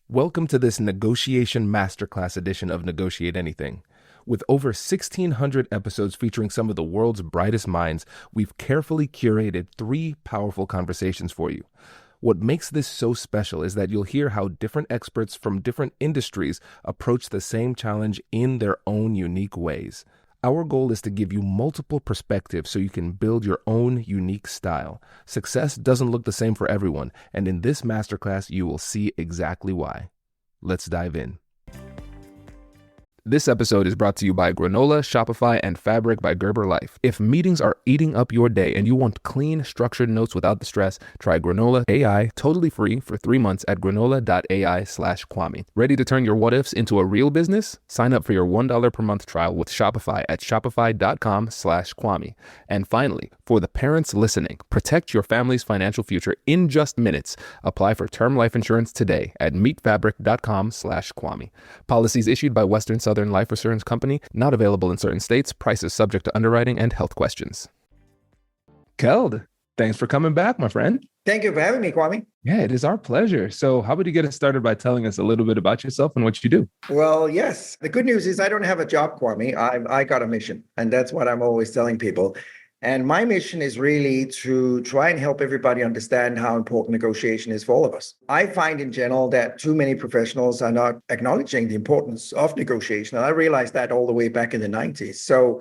Welcome to this negotiation masterclass edition of Negotiate Anything. With over 1,600 episodes featuring some of the world's brightest minds, we've carefully curated 3 powerful conversations for you. What makes this so special is that you'll hear how different experts from different industries approach the same challenge in their own unique ways. Our goal is to give you multiple perspectives so you can build your own unique style. Success doesn't look the same for everyone, and in this masterclass, you will see exactly why. Let's dive in. This episode is brought to you by Granola, Shopify, and Fabric by Gerber Life. If meetings are eating up your day and you want clean, structured notes without the stress, try Granola AI totally free for 3 months at granola.ai/Kwame. Ready to turn your what ifs into a real business? Sign up for your $1 per month trial with Shopify at shopify.com/Kwame. And finally, for the parents listening, protect your family's financial future in just minutes. Apply for term life insurance today at meetfabric.com/Kwame. Policies issued by Western Southern Life Assurance Company, not available in certain states. Prices subject to underwriting and health questions. Keld, thanks for coming back, my friend. Thank you for having me, Kwame. Yeah, it is our pleasure. So how about you get us started by telling us a little bit about yourself and what you do? Well, yes. The good news is I don't have a job, Kwame. I got a mission, and that's what I'm always telling people. And my mission is really to try and help everybody understand how important negotiation is for all of us. I find in general that too many professionals are not acknowledging the importance of negotiation. And I realized that all the way back in the 90s. So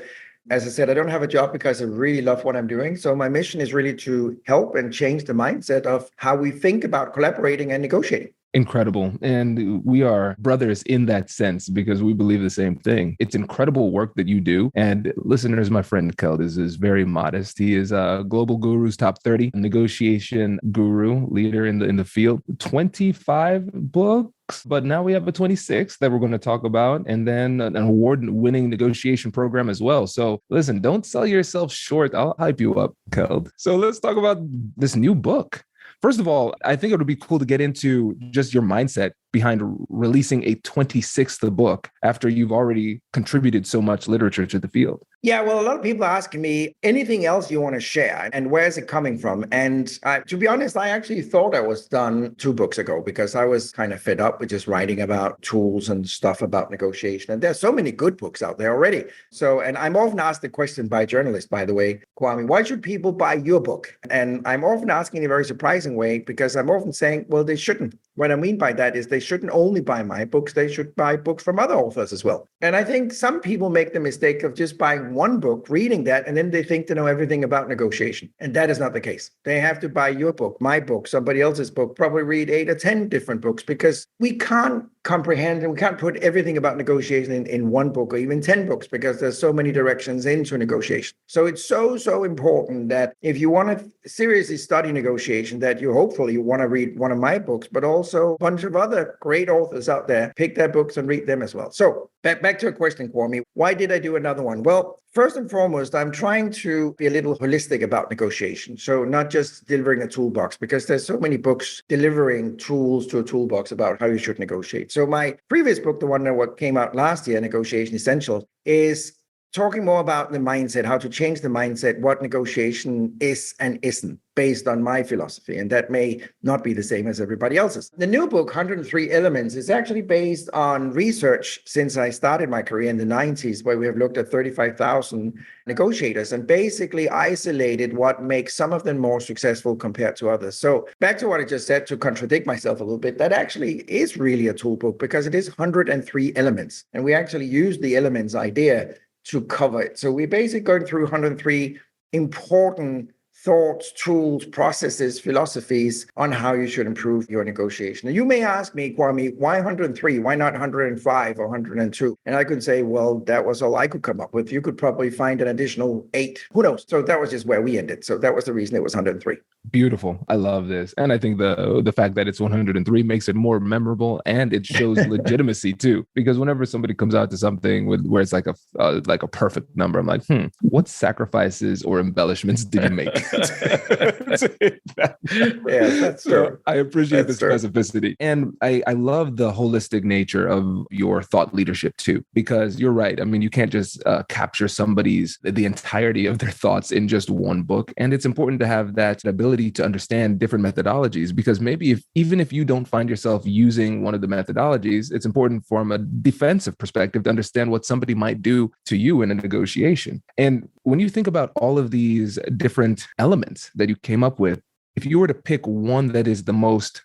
as I said, I don't have a job because I really love what I'm doing. So my mission is really to help and change the mindset of how we think about collaborating and negotiating. Incredible. And we are brothers in that sense because we believe the same thing. It's incredible work that you do. And listeners, my friend Keld is very modest. He is a Global Guru's top 30 negotiation guru, leader in the field. 25 books, but now we have a 26 that we're going to talk about, and then an award-winning negotiation program as well. So listen, don't sell yourself short. I'll hype you up, Keld. So let's talk about this new book. First of all, I think it would be cool to get into just your mindset behind releasing a 26th book after you've already contributed so much literature to the field. Yeah, well, a lot of people are asking me, anything else you want to share and where is it coming from? And to be honest, I actually thought I was done 2 books ago because I was kind of fed up with just writing about tools and stuff about negotiation. And there's so many good books out there already. So, and I'm often asked the question by journalists, by the way, Kwame, why should people buy your book? And I'm often asking in a very surprising way because I'm often saying, well, they shouldn't. What I mean by that is they shouldn't only buy my books, they should buy books from other authors as well. And I think some people make the mistake of just buying one book, reading that, and then they think they know everything about negotiation. And that is not the case. They have to buy your book, my book, somebody else's book, probably read 8 or 10 different books because we can't comprehend and we can't put everything about negotiation in one book or even 10 books because there's so many directions into negotiation. So it's so important that if you want to seriously study negotiation, that you hopefully want to read one of my books, but also a bunch of other great authors out there, pick their books and read them as well. So back to a question, Kwame. Why did I do another one? Well, first and foremost, I'm trying to be a little holistic about negotiation. So not just delivering a toolbox, because there's so many books delivering tools to a toolbox about how you should negotiate. So my previous book, the one that came out last year, Negotiation Essentials, is talking more about the mindset, how to change the mindset, what negotiation is and isn't, based on my philosophy. And that may not be the same as everybody else's. The new book, 103 Elements, is actually based on research since I started my career in the 90s, where we have looked at 35,000 negotiators and basically isolated what makes some of them more successful compared to others. So back to what I just said, to contradict myself a little bit, that actually is really a tool book because it is 103 elements. And we actually use the elements idea to cover it. So we're basically going through 103 important thoughts, tools, processes, philosophies on how you should improve your negotiation. And you may ask me, Kwame, why 103? Why not 105 or 102? And I could say, well, that was all I could come up with. You could probably find an additional 8. Who knows? So that was just where we ended. So that was the reason it was 103. Beautiful. I love this. And I think the fact that it's 103 makes it more memorable and it shows legitimacy too. Because whenever somebody comes out to something where it's like a perfect number, I'm like, what sacrifices or embellishments did you make? Yeah, that's true. I appreciate that's the specificity. And I love the holistic nature of your thought leadership too, because you're right. I mean, you can't just capture the entirety of their thoughts in just one book. And it's important to have that ability ability to understand different methodologies, because maybe even if you don't find yourself using one of the methodologies, it's important from a defensive perspective to understand what somebody might do to you in a negotiation. And when you think about all of these different elements that you came up with, if you were to pick one that is the most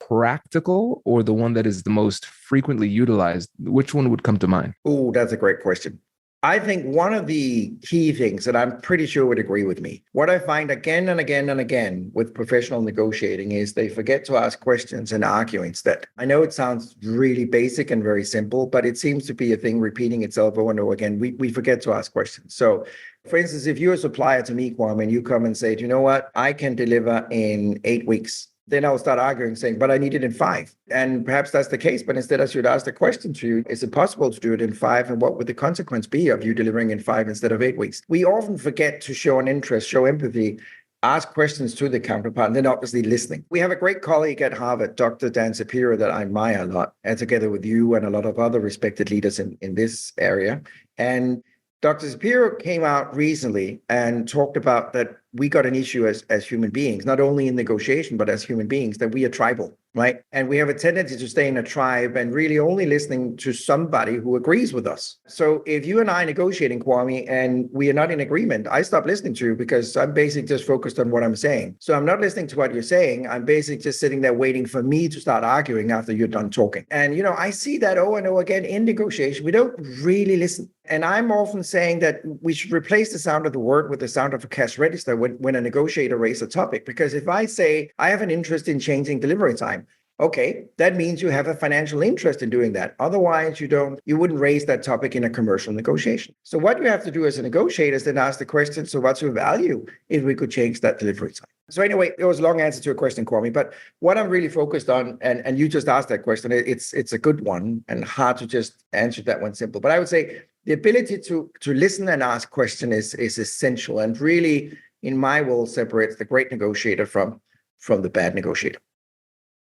practical or the one that is the most frequently utilized, which one would come to mind? Oh, that's a great question. I think one of the key things that I'm pretty sure would agree with me, what I find again and again and again with professional negotiating is they forget to ask questions and argue instead. I know it sounds really basic and very simple, but it seems to be a thing repeating itself over and over again. We forget to ask questions. So for instance, if you're a supplier to me, Kwame, and you come and say, you know what, I can deliver in 8 weeks. Then I'll start arguing, saying, but I need it in 5. And perhaps that's the case. But instead, I should ask the question to you, is it possible to do it in 5? And what would the consequence be of you delivering in 5 instead of 8 weeks? We often forget to show an interest, show empathy, ask questions to the counterpart, and then obviously listening. We have a great colleague at Harvard, Dr. Dan Shapiro, that I admire a lot, and together with you and a lot of other respected leaders in this area. And Dr. Shapiro came out recently and talked about that we got an issue as human beings, not only in negotiation, but as human beings, that we are tribal, right? And we have a tendency to stay in a tribe and really only listening to somebody who agrees with us. So if you and I are negotiating, Kwame, and we are not in agreement, I stop listening to you because I'm basically just focused on what I'm saying. So I'm not listening to what you're saying. I'm basically just sitting there waiting for me to start arguing after you're done talking. And, I see that over and over again in negotiation. We don't really listen. And I'm often saying that we should replace the sound of the word with the sound of a cash register when a negotiator raises a topic. Because if I say, I have an interest in changing delivery time, okay, that means you have a financial interest in doing that. Otherwise, you wouldn't raise that topic in a commercial negotiation. So what you have to do as a negotiator is then ask the question, so what's your value if we could change that delivery time? So anyway, it was a long answer to a question, Kwame, but what I'm really focused on, and you just asked that question, it's a good one and hard to just answer that one simple. But I would say the ability to listen and ask questions is essential, and really, in my world, separates the great negotiator from the bad negotiator.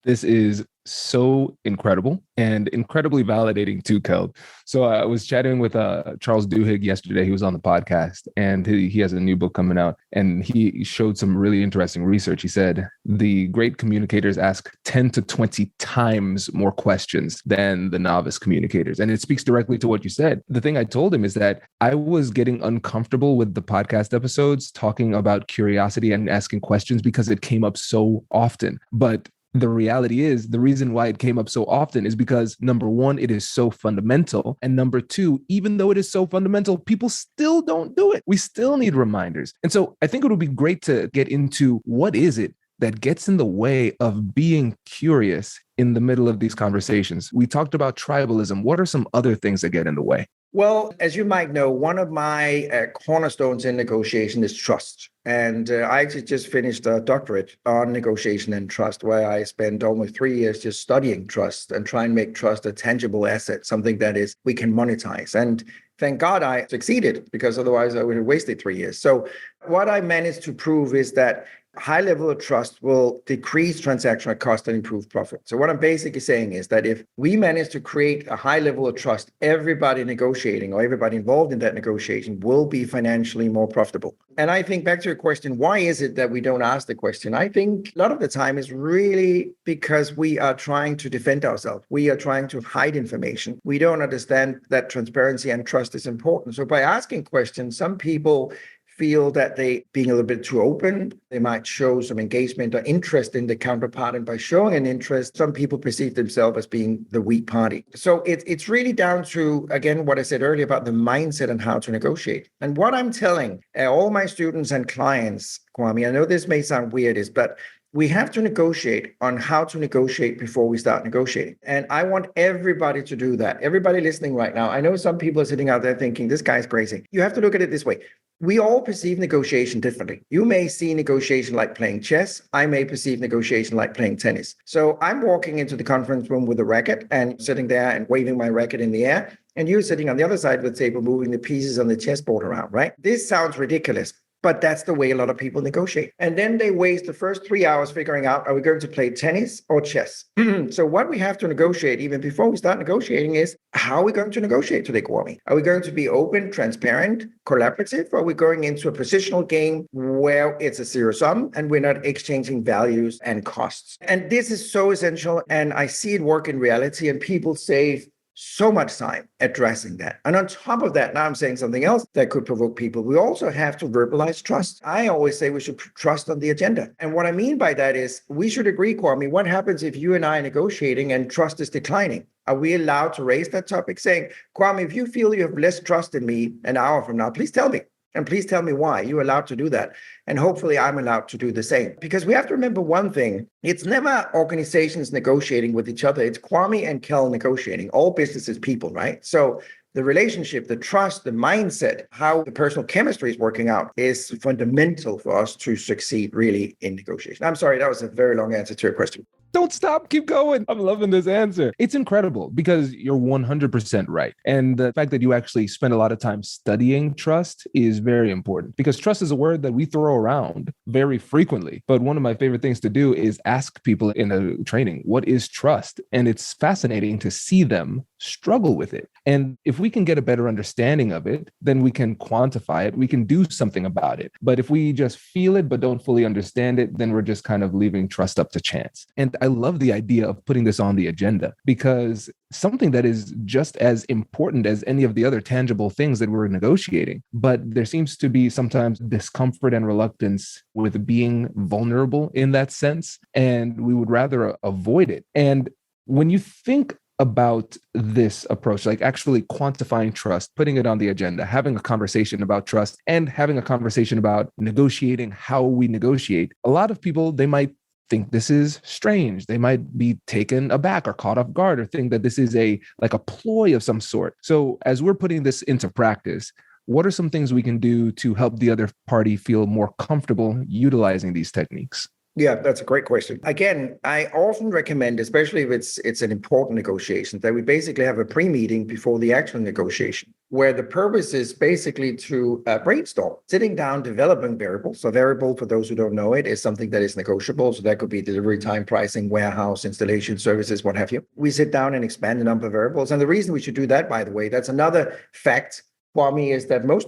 This is so incredible and incredibly validating too, Kel. So I was chatting with Charles Duhigg yesterday. He was on the podcast, and he has a new book coming out, and he showed some really interesting research. He said the great communicators ask 10 to 20 times more questions than the novice communicators. And it speaks directly to what you said. The thing I told him is that I was getting uncomfortable with the podcast episodes talking about curiosity and asking questions because it came up so often. But the reality is, the reason why it came up so often is because, number one, it is so fundamental. And number two, even though it is so fundamental, people still don't do it. We still need reminders. And so I think it would be great to get into what is it that gets in the way of being curious in the middle of these conversations. We talked about tribalism. What are some other things that get in the way? Well, as you might know, one of my cornerstones in negotiation is trust. And I actually just finished a doctorate on negotiation and trust, where I spent almost 3 years just studying trust and trying to make trust a tangible asset, something that is we can monetize. And thank God I succeeded, because otherwise I would have wasted 3 years. So what I managed to prove is that high level of trust will decrease transactional cost and improve profit. So what I'm basically saying is that if we manage to create a high level of trust, everybody negotiating or everybody involved in that negotiation will be financially more profitable. And I think back to your question, why is it that we don't ask the question? I think a lot of the time is really because we are trying to defend ourselves. We are trying to hide information. We don't understand that transparency and trust is important. So by asking questions, some people feel that they being a little bit too open, they might show some engagement or interest in the counterpart. And by showing an interest, some people perceive themselves as being the weak party. So it's really down to, again, what I said earlier about the mindset and how to negotiate. And what I'm telling all my students and clients, Kwame, I know this may sound weird, but we have to negotiate on how to negotiate before we start negotiating. And I want everybody to do that. Everybody listening right now, I know some people are sitting out there thinking, this guy's crazy. You have to look at it this way. We all perceive negotiation differently. You may see negotiation like playing chess. I may perceive negotiation like playing tennis. So I'm walking into the conference room with a racket and sitting there and waving my racket in the air. And you're sitting on the other side of the table, moving the pieces on the chessboard around, right? This sounds ridiculous. But that's the way a lot of people negotiate. And then they waste the first 3 hours figuring out, are we going to play tennis or chess? So what we have to negotiate even before we start negotiating is, how are we going to negotiate today, Kwame? Are we going to be open, transparent, collaborative? Or are we going into a positional game where it's a zero sum and we're not exchanging values and costs? And this is so essential. And I see it work in reality, and people save so much time addressing that. And on top of that, now I'm saying something else that could provoke people. We also have to verbalize trust. I always say we should put trust on the agenda. And what I mean by that is, we should agree, Kwame, what happens if you and I are negotiating and trust is declining? Are we allowed to raise that topic saying, Kwame, if you feel you have less trust in me an hour from now, please tell me. And please tell me why you're allowed to do that. And hopefully I'm allowed to do the same. Because we have to remember one thing. It's never organizations negotiating with each other. It's Kwame and Kel negotiating. All business is people, right? So the relationship, the trust, the mindset, how the personal chemistry is working out is fundamental for us to succeed really in negotiation. I'm sorry, that was a very long answer to your question. Don't stop. Keep going. I'm loving this answer. It's incredible because you're 100% right. And the fact that you actually spend a lot of time studying trust is very important, because trust is a word that we throw around very frequently. But one of my favorite things to do is ask people in a training, what is trust? And it's fascinating to see them struggle with it. And if we can get a better understanding of it, then we can quantify it. We can do something about it. But if we just feel it, but don't fully understand it, then we're just kind of leaving trust up to chance. And I love the idea of putting this on the agenda, because something that is just as important as any of the other tangible things that we're negotiating. But there seems to be sometimes discomfort and reluctance with being vulnerable in that sense. And we would rather avoid it. And when you think about this approach, like actually quantifying trust, putting it on the agenda, having a conversation about trust, and having a conversation about negotiating how we negotiate, a lot of people, they might think this is strange. They might be taken aback or caught off guard, or think that this is a ploy of some sort. So as we're putting this into practice, what are some things we can do to help the other party feel more comfortable utilizing these techniques? Yeah, that's a great question. Again, I often recommend, especially if it's an important negotiation, that we basically have a pre-meeting before the actual negotiation, where the purpose is basically to brainstorm, sitting down, developing variables. So variable, for those who don't know it, is something that is negotiable. So that could be delivery time, pricing, warehouse, installation, services, what have you. We sit down and expand the number of variables. And the reason we should do that, by the way, that's another fact for me, is that most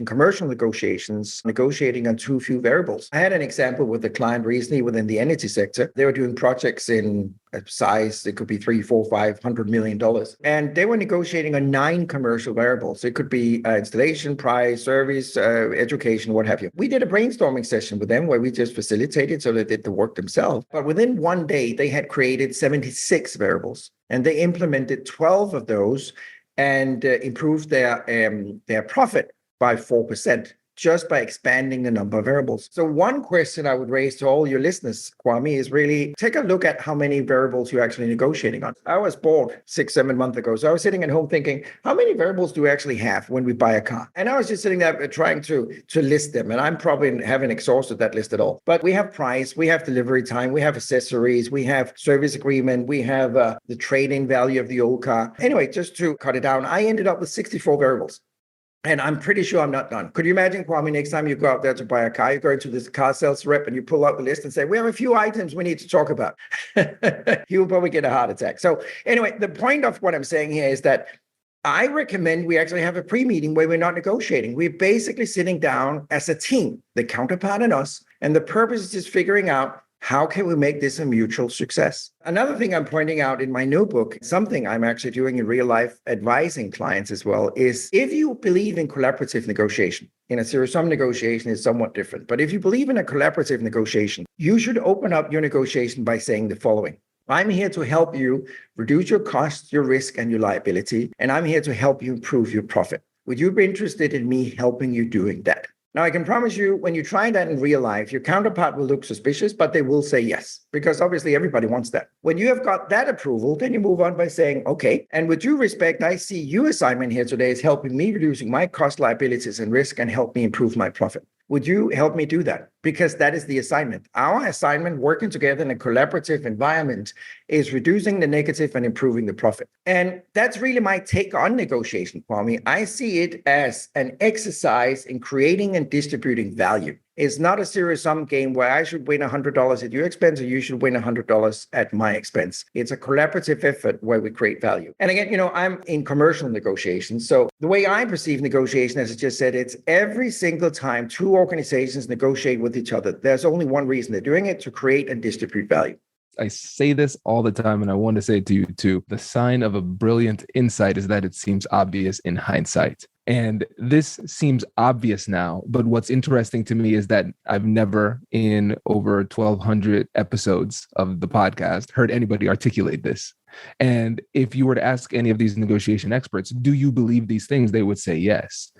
commercial negotiations, negotiating on too few variables. I had an example with a client recently within the energy sector. They were doing projects in a size, it could be $300, $400, $500 million. And they were negotiating on 9 commercial variables. It could be installation, price, service, education, what have you. We did a brainstorming session with them where we just facilitated, so they did the work themselves. But within one day, they had created 76 variables, and they implemented 12 of those and improved their profit by 4%, just by expanding the number of variables. So one question I would raise to all your listeners, Kwame, is really take a look at how many variables you're actually negotiating on. I was bored 6-7 months ago. So I was sitting at home thinking, how many variables do we actually have when we buy a car? And I was just sitting there trying to list them. And I'm probably haven't exhausted that list at all. But we have price, we have delivery time, we have accessories, we have service agreement, we have the trade-in value of the old car. Anyway, just to cut it down, I ended up with 64 variables. And I'm pretty sure I'm not done. Could you imagine, Kwame, next time you go out there to buy a car, you go into this car sales rep and you pull out the list and say, we have a few items we need to talk about. You will probably get a heart attack. So anyway, the point of what I'm saying here is that I recommend we actually have a pre-meeting where we're not negotiating. We're basically sitting down as a team, the counterpart and us, and the purpose is just figuring out, how can we make this a mutual success? Another thing I'm pointing out in my new book, something I'm actually doing in real life, advising clients as well, is if you believe in collaborative negotiation, in a zero-sum negotiation is somewhat different. But if you believe in a collaborative negotiation, you should open up your negotiation by saying the following. I'm here to help you reduce your cost, your risk, and your liability. And I'm here to help you improve your profit. Would you be interested in me helping you doing that? Now, I can promise you, when you try that in real life, your counterpart will look suspicious, but they will say yes, because obviously everybody wants that. When you have got that approval, then you move on by saying, okay, and with due respect, I see your assignment here today is helping me reducing my cost, liabilities, and risk, and help me improve my profit. Would you help me do that? Because that is the assignment. Our assignment, working together in a collaborative environment, is reducing the negative and improving the profit. And that's really my take on negotiation, Kwame. I see it as an exercise in creating and distributing value. It's not a zero-sum game where I should win $100 at your expense or you should win $100 at my expense. It's a collaborative effort where we create value. And again, I'm in commercial negotiations. So the way I perceive negotiation, as I just said, it's every single time two organizations negotiate with each other, there's only one reason they're doing it: to create and distribute value. I say this all the time, and I want to say it to you too. The sign of a brilliant insight is that it seems obvious in hindsight. And this seems obvious now, but what's interesting to me is that I've never, in over 1,200 episodes of the podcast, heard anybody articulate this. And if you were to ask any of these negotiation experts, do you believe these things? They would say yes.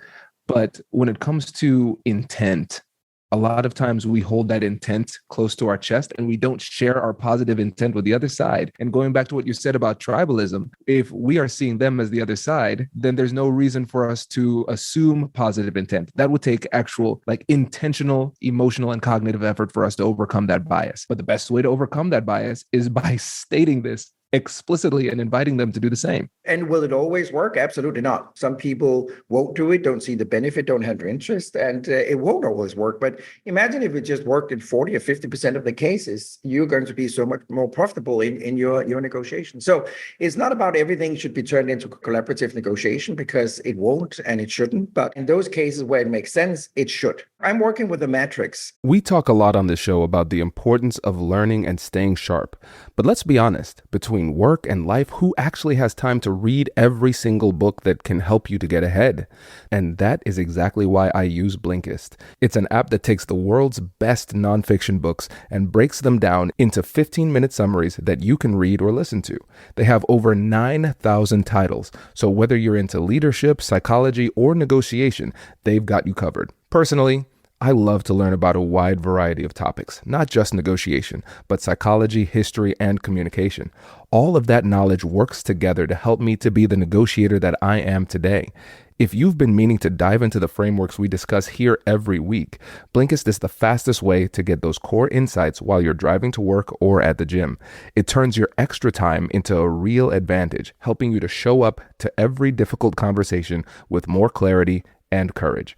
But when it comes to intent, a lot of times we hold that intent close to our chest and we don't share our positive intent with the other side. And going back to what you said about tribalism, if we are seeing them as the other side, then there's no reason for us to assume positive intent. That would take actual, intentional, emotional, and cognitive effort for us to overcome that bias. But the best way to overcome that bias is by stating this explicitly and inviting them to do the same. And will it always work? Absolutely not. Some people won't do it, don't see the benefit, don't have the interest, and it won't always work. But imagine if it just worked in 40 or 50% of the cases, you're going to be so much more profitable in your negotiation. So it's not about everything should be turned into collaborative negotiation, because it won't and it shouldn't. But in those cases where it makes sense, it should. I'm working with a matrix. We talk a lot on this show about the importance of learning and staying sharp. But let's be honest, between work and life, who actually has time to read every single book that can help you to get ahead? And that is exactly why I use Blinkist. It's an app that takes the world's best nonfiction books and breaks them down into 15-minute summaries that you can read or listen to. They have over 9,000 titles, so whether you're into leadership, psychology, or negotiation, they've got you covered. Personally, I love to learn about a wide variety of topics, not just negotiation, but psychology, history, and communication. All of that knowledge works together to help me to be the negotiator that I am today. If you've been meaning to dive into the frameworks we discuss here every week, Blinkist is the fastest way to get those core insights while you're driving to work or at the gym. It turns your extra time into a real advantage, helping you to show up to every difficult conversation with more clarity and courage.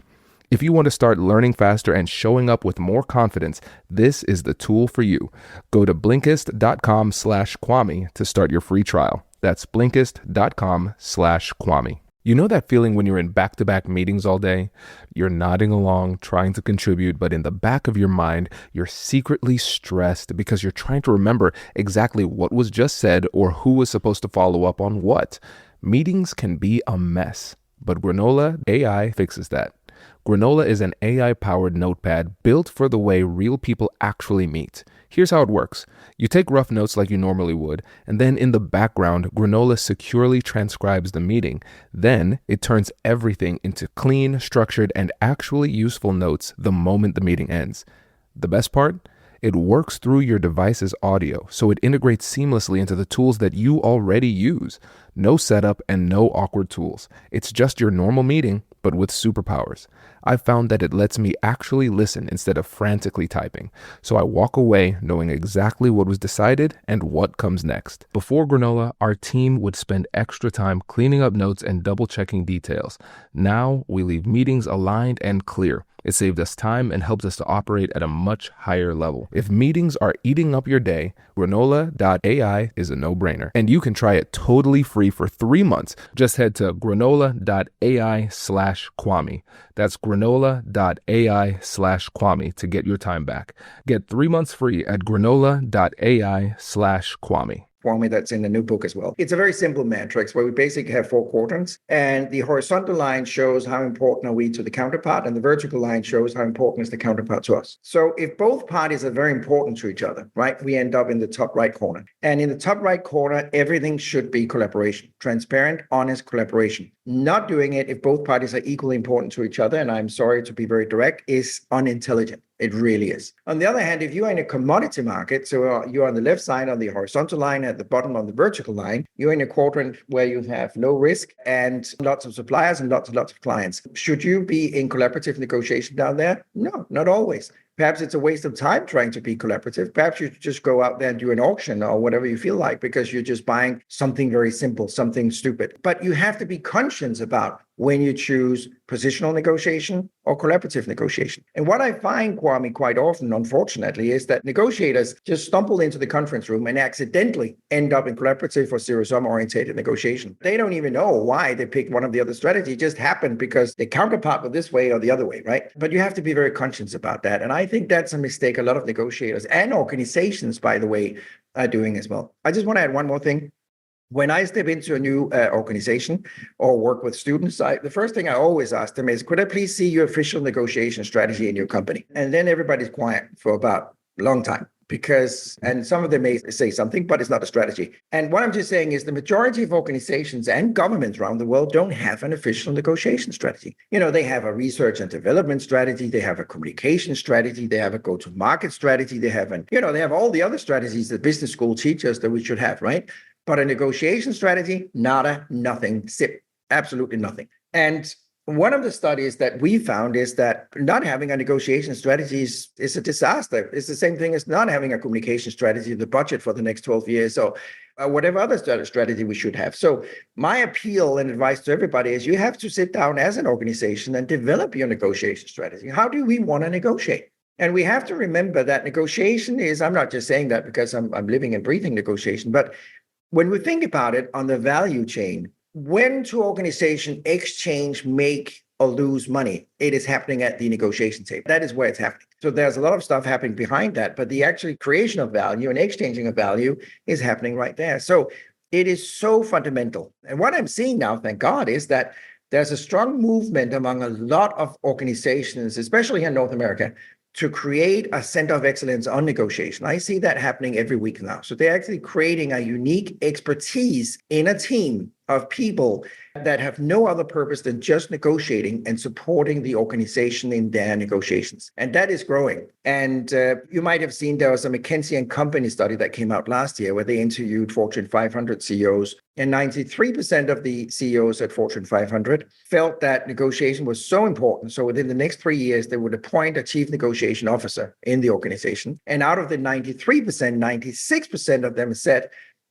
If you want to start learning faster and showing up with more confidence, this is the tool for you. Go to Blinkist.com/Kwame to start your free trial. That's Blinkist.com/Kwame. You know that feeling when you're in back-to-back meetings all day? You're nodding along, trying to contribute, but in the back of your mind, you're secretly stressed because you're trying to remember exactly what was just said or who was supposed to follow up on what. Meetings can be a mess, but Granola AI fixes that. Granola is an AI-powered notepad built for the way real people actually meet. Here's how it works. You take rough notes like you normally would, and then in the background, Granola securely transcribes the meeting. Then it turns everything into clean, structured, and actually useful notes the moment the meeting ends. The best part? It works through your device's audio, so it integrates seamlessly into the tools that you already use. No setup and no awkward tools. It's just your normal meeting, but with superpowers. I've found that it lets me actually listen instead of frantically typing, so I walk away knowing exactly what was decided and what comes next. Before Granola, our team would spend extra time cleaning up notes and double-checking details. Now, we leave meetings aligned and clear. It saved us time and helped us to operate at a much higher level. If meetings are eating up your day, Granola.ai is a no-brainer. And you can try it totally free for 3 months. Just head to Granola.ai/Kwame. That's Granola.ai/Kwame to get your time back. Get 3 months free at Granola.ai/Kwame. Kwame, that's in the new book as well. It's a very simple matrix where we basically have 4 quadrants, and the horizontal line shows how important are we to the counterpart, and the vertical line shows how important is the counterpart to us. So if both parties are very important to each other, right, we end up in the top right corner. And in the top right corner, everything should be collaboration, transparent, honest collaboration. Not doing it if both parties are equally important to each other, and I'm sorry to be very direct, is unintelligent. It really is. On the other hand, if you're in a commodity market, so you're on the left side on the horizontal line, at the bottom on the vertical line, you're in a quadrant where you have low risk and lots of suppliers and lots of clients. Should you be in collaborative negotiation down there? No, not always. Perhaps it's a waste of time trying to be collaborative. Perhaps you just go out there and do an auction or whatever you feel like because you're just buying something very simple, something stupid. But you have to be conscious about when you choose positional negotiation or collaborative negotiation. And what I find, Kwame, quite often, unfortunately, is that negotiators just stumble into the conference room and accidentally end up in collaborative or zero-sum oriented negotiation. They don't even know why they picked one of the other strategies. It just happened because the counterpart was this way or the other way, right? But you have to be very conscious about that. And I think that's a mistake a lot of negotiators and organizations, by the way, are doing as well. I just want to add one more thing. When I step into a new organization or work with students, the first thing I always ask them is, could I please see your official negotiation strategy in your company? And then everybody's quiet for about a long time and some of them may say something, but it's not a strategy. And what I'm just saying is the majority of organizations and governments around the world don't have an official negotiation strategy. They have a research and development strategy. They have a communication strategy. They have a go-to-market strategy. They have they have all the other strategies that business school teaches that we should have, right? But a negotiation strategy, nada, nothing, zip, absolutely nothing. And one of the studies that we found is that not having a negotiation strategy is a disaster. It's the same thing as not having a communication strategy, the budget for the next 12 years, or whatever other strategy we should have. So my appeal and advice to everybody is you have to sit down as an organization and develop your negotiation strategy. How do we want to negotiate? And we have to remember that negotiation is, I'm not just saying that because I'm living and breathing negotiation, but when we think about it on the value chain, when two organizations exchange, make or lose money, it is happening at the negotiation table. That is where it's happening. So there's a lot of stuff happening behind that, but the actual creation of value and exchanging of value is happening right there. So it is so fundamental. And what I'm seeing now, thank God, is that there's a strong movement among a lot of organizations, especially in North America, to create a center of excellence on negotiation. I see that happening every week now. So they're actually creating a unique expertise in a team of people that have no other purpose than just negotiating and supporting the organization in their negotiations. And that is growing. And you might have seen there was a McKinsey & Company study that came out last year where they interviewed Fortune 500 CEOs. And 93% of the CEOs at Fortune 500 felt that negotiation was so important. So within the next 3 years, they would appoint a chief negotiation officer in the organization. And out of the 93%, 96% of them said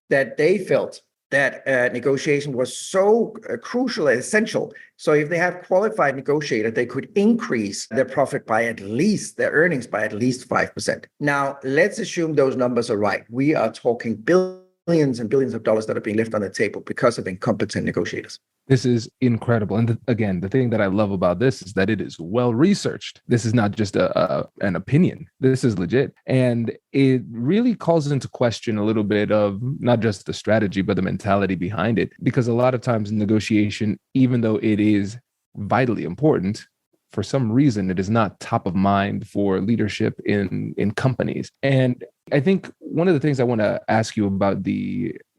that they felt that negotiation was so crucial and essential. So if they have qualified negotiator, they could increase their profit by at least, their earnings by at least 5%. Now, let's assume those numbers are right. We are talking billions and billions of dollars that are being left on the table because of incompetent negotiators. This is incredible. And again, the thing that I love about this is that it is well researched. This is not just an opinion. This is legit. And it really calls into question a little bit of not just the strategy, but the mentality behind it. Because a lot of times in negotiation, even though it is vitally important, for some reason, it is not top of mind for leadership in companies. And I think one of the things I want to ask you about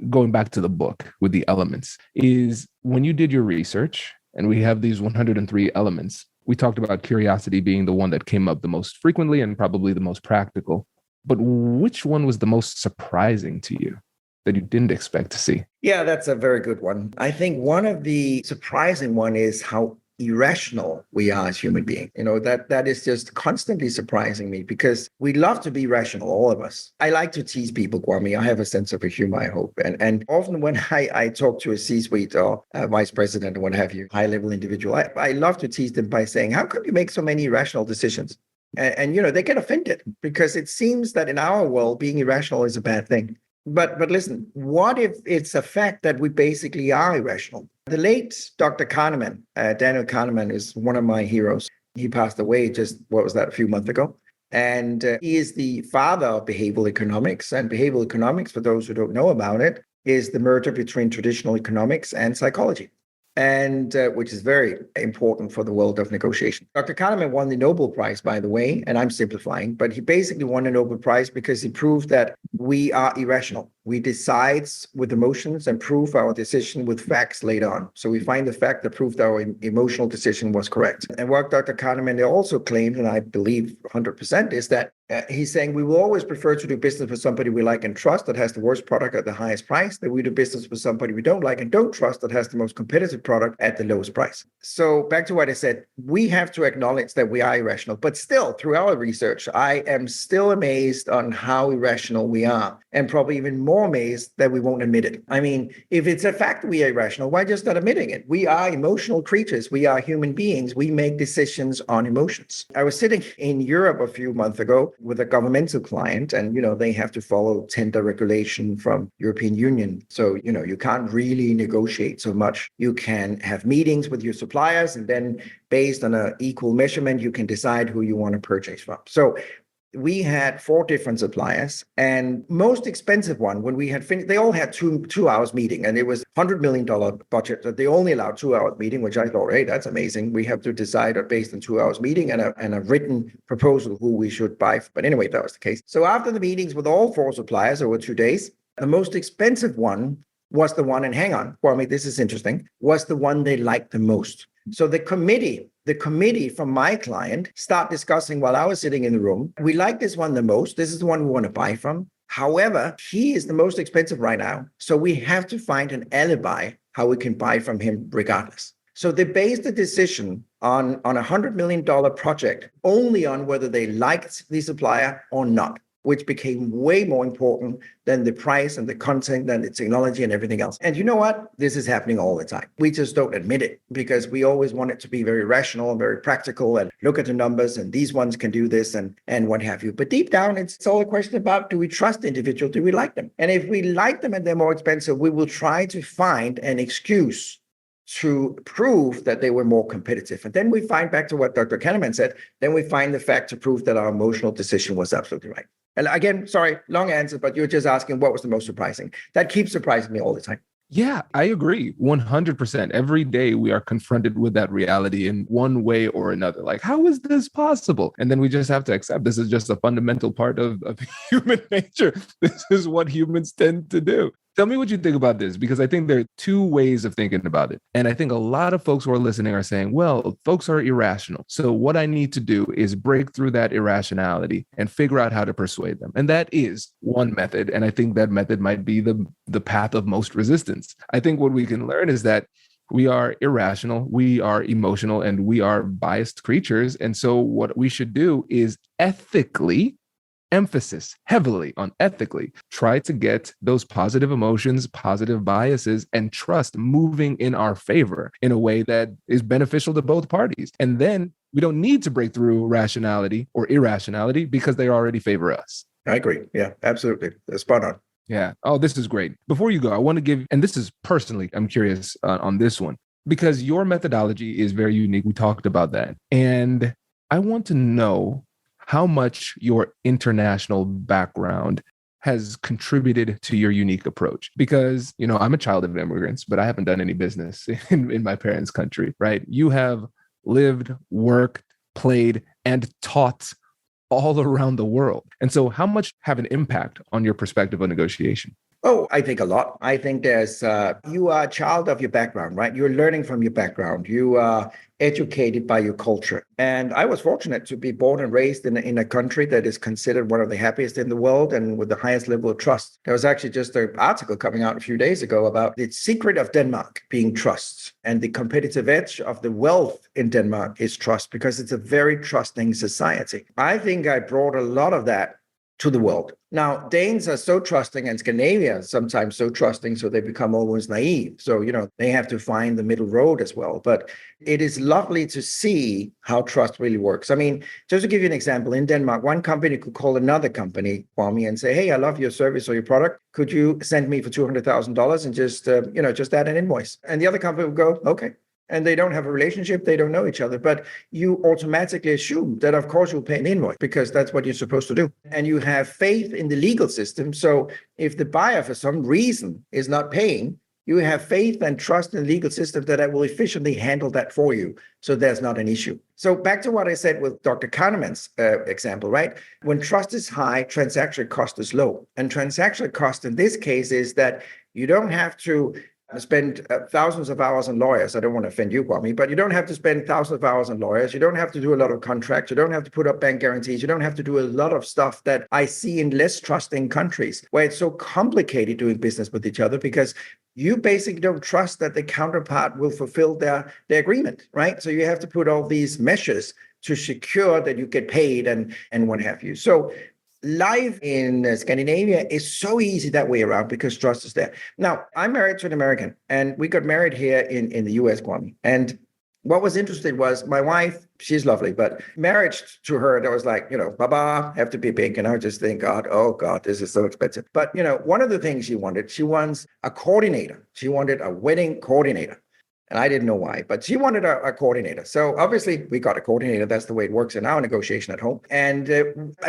going back to the book with the elements is when you did your research and we have these 103 elements, we talked about curiosity being the one that came up the most frequently and probably the most practical. But which one was the most surprising to you that you didn't expect to see? Yeah, that's a very good one. I think one of the surprising one is how irrational we are as human beings. That is just constantly surprising me because we love to be rational, all of us. I like to tease people, Kwame. I have a sense of humor, I hope. And often when I talk to a C-suite or a vice president or what have you, high-level individual, I love to tease them by saying, how come you make so many irrational decisions? And they get offended because it seems that in our world, being irrational is a bad thing. But listen, what if it's a fact that we basically are irrational? The late Dr. Kahneman, Daniel Kahneman, is one of my heroes. He passed away a few months ago. And he is the father of behavioral economics. And behavioral economics, for those who don't know about it, is the merger between traditional economics and psychology, and which is very important for the world of negotiation. Dr. Kahneman won the Nobel Prize, by the way, and I'm simplifying, but he basically won the Nobel Prize because he proved that we are irrational. We decide with emotions and prove our decision with facts later on. So we find the fact that proved our emotional decision was correct. And what Dr. Kahneman also claimed, and I believe 100%, is that he's saying we will always prefer to do business with somebody we like and trust that has the worst product at the highest price than we do business with somebody we don't like and don't trust that has the most competitive product at the lowest price. So back to what I said, we have to acknowledge that we are irrational, but still through our research, I am still amazed on how irrational we are, and probably even more amazed that we won't admit it. I mean, if it's a fact we are irrational, why just not admitting it? We are emotional creatures. We are human beings. We make decisions on emotions. I was sitting in Europe a few months ago with a governmental client, and they have to follow tender regulation from European Union. So you can't really negotiate so much. You can have meetings with your suppliers, and then based on an equal measurement, you can decide who you want to purchase from. So we had 4 different suppliers, and most expensive one, when we had finished, they all had two hours meeting, and it was $100 million budget that they only allowed 2 hours meeting, which I thought, hey, that's amazing. We have to decide based on 2 hours meeting and a written proposal who we should buy. But anyway, that was the case. So after the meetings with all 4 suppliers over 2 days, the most expensive one was the one, and hang on, for me, this is interesting, was the one they liked the most. So the committee from my client start discussing while I was sitting in the room. We like this one the most. This is the one we want to buy from. However, he is the most expensive right now. So we have to find an alibi how we can buy from him regardless. So they based the decision on a $100 million project only on whether they liked the supplier or not, which became way more important than the price and the content and the technology and everything else. And you know what? This is happening all the time. We just don't admit it because we always want it to be very rational and very practical and look at the numbers and these ones can do this and what have you. But deep down, it's all a question about, do we trust the individual? Do we like them? And if we like them and they're more expensive, we will try to find an excuse to prove that they were more competitive. And then we find, back to what Dr. Kahneman said, then we find the fact to prove that our emotional decision was absolutely right. And again, sorry, long answer, but you're just asking what was the most surprising. That keeps surprising me all the time. Yeah, I agree 100%. Every day we are confronted with that reality in one way or another. Like, how is this possible? And then we just have to accept this is just a fundamental part of human nature. This is what humans tend to do. Tell me what you think about this, because I think there are 2 ways of thinking about it. And I think a lot of folks who are listening are saying, well, folks are irrational. So what I need to do is break through that irrationality and figure out how to persuade them. And that is one method. And I think that method might be the path of most resistance. I think what we can learn is that we are irrational, we are emotional, and we are biased creatures. And so what we should do is ethically, emphasis heavily on ethically, try to get those positive emotions, positive biases, and trust moving in our favor in a way that is beneficial to both parties. And then we don't need to break through rationality or irrationality because they already favor us. I agree. Yeah, absolutely. Spot on. Yeah. Oh, this is great. Before you go, I want to give, and this is personally, I'm curious on this one, because your methodology is very unique. We talked about that. And I want to know how much your international background has contributed to your unique approach. Because, I'm a child of immigrants, but I haven't done any business in my parents' country, right? You have lived, worked, played, and taught all around the world. And so how much have an impact on your perspective on negotiation? Oh, I think a lot. I think you are a child of your background, right? You're learning from your background. You are educated by your culture. And I was fortunate to be born and raised in a country that is considered one of the happiest in the world and with the highest level of trust. There was actually just an article coming out a few days ago about the secret of Denmark being trust, and the competitive edge of the wealth in Denmark is trust, because it's a very trusting society. I think I brought a lot of that to the world. Now, Danes are so trusting, and Scandinavia is sometimes so trusting, so they become almost naive. So, they have to find the middle road as well. But it is lovely to see how trust really works. I mean, just to give you an example, in Denmark, one company could call another company for me and say, hey, I love your service or your product. Could you send me for $200,000 and just add an invoice? And the other company would go, okay. And they don't have a relationship, they don't know each other, but you automatically assume that, of course, you'll pay an invoice because that's what you're supposed to do. And you have faith in the legal system. So if the buyer, for some reason, is not paying, you have faith and trust in the legal system that will efficiently handle that for you. So there's not an issue. So back to what I said with Dr. Kahneman's example, right? When trust is high, transaction cost is low. And transaction cost in this case is that you don't have to spend thousands of hours on lawyers. I don't want to offend you, Kwame, but you don't have to spend thousands of hours on lawyers. You don't have to do a lot of contracts. You don't have to put up bank guarantees. You don't have to do a lot of stuff that I see in less trusting countries where it's so complicated doing business with each other because you basically don't trust that the counterpart will fulfill their agreement, right? So you have to put all these measures to secure that you get paid and what have you. So life in Scandinavia is so easy that way around because trust is there. Now, I'm married to an American, and we got married here in the US, Kwame. And what was interesting was my wife, she's lovely, but marriage to her, that was like, baba, have to be big. And I would just think, oh God, this is so expensive. But, one of the things she wants a coordinator. She wanted a wedding coordinator. And I didn't know why, but she wanted a coordinator. So obviously we got a coordinator. That's the way it works in our negotiation at home. And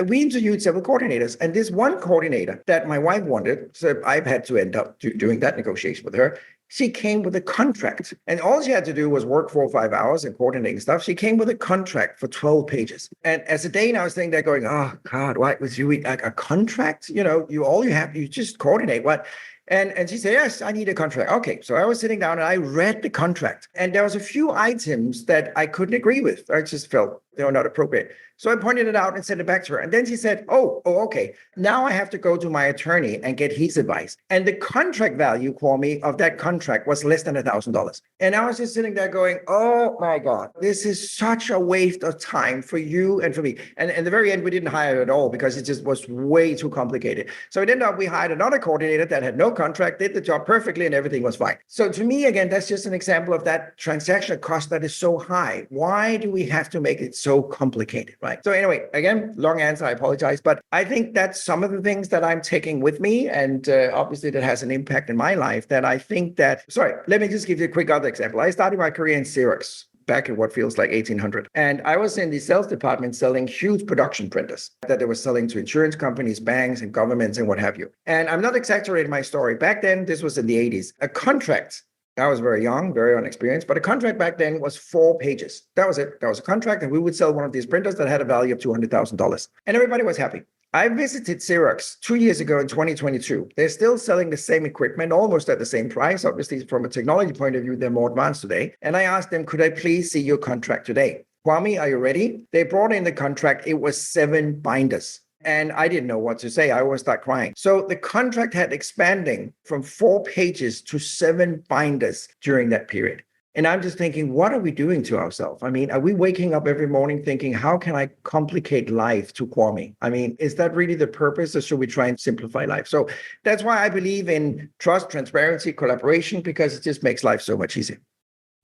we interviewed several coordinators. And this one coordinator that my wife wanted, so I've had to end up doing that negotiation with her. She came with a contract. And all she had to do was work 4 or 5 hours and coordinating stuff. She came with a contract for 12 pages. And as a Dane, I was thinking there going, oh God, why was you like a contract? You just coordinate what? And she said, yes, I need a contract. Okay, so I was sitting down and I read the contract. And there was a few items that I couldn't agree with. I just felt they were not appropriate. So I pointed it out and sent it back to her. And then she said, okay. Now I have to go to my attorney and get his advice. And the contract value, Kwame, of that contract was less than $1,000. And I was just sitting there going, oh my God, this is such a waste of time for you and for me. And in the very end, we didn't hire her at all because it just was way too complicated. So it ended up, we hired another coordinator that had no contract, did the job perfectly, and everything was fine. So to me, again, that's just an example of that transaction cost that is so high. Why do we have to make it so complicated, right? So anyway, again, long answer, I apologize. But I think that's some of the things that I'm taking with me. And obviously that has an impact in my life that I think that, let me just give you a quick other example. I started my career in Xerox back in what feels like 1800. And I was in the sales department selling huge production printers that they were selling to insurance companies, banks, and governments, and what have you. And I'm not exaggerating my story. Back then, this was in the 80s. A contract, I was very young, very unexperienced, but a contract back then was 4 pages. That was it. That was a contract, and we would sell one of these printers that had a value of $200,000. And everybody was happy. I visited Xerox 2 years ago in 2022. They're still selling the same equipment, almost at the same price. Obviously, from a technology point of view, they're more advanced today. And I asked them, could I please see your contract today? Kwame, are you ready? They brought in the contract. It was 7 binders. And I didn't know what to say. I almost started crying. So the contract had expanding from 4 pages to 7 binders during that period. And I'm just thinking, what are we doing to ourselves? I mean, are we waking up every morning thinking, how can I complicate life to Kwame? I mean, is that really the purpose, or should we try and simplify life? So that's why I believe in trust, transparency, collaboration, because it just makes life so much easier.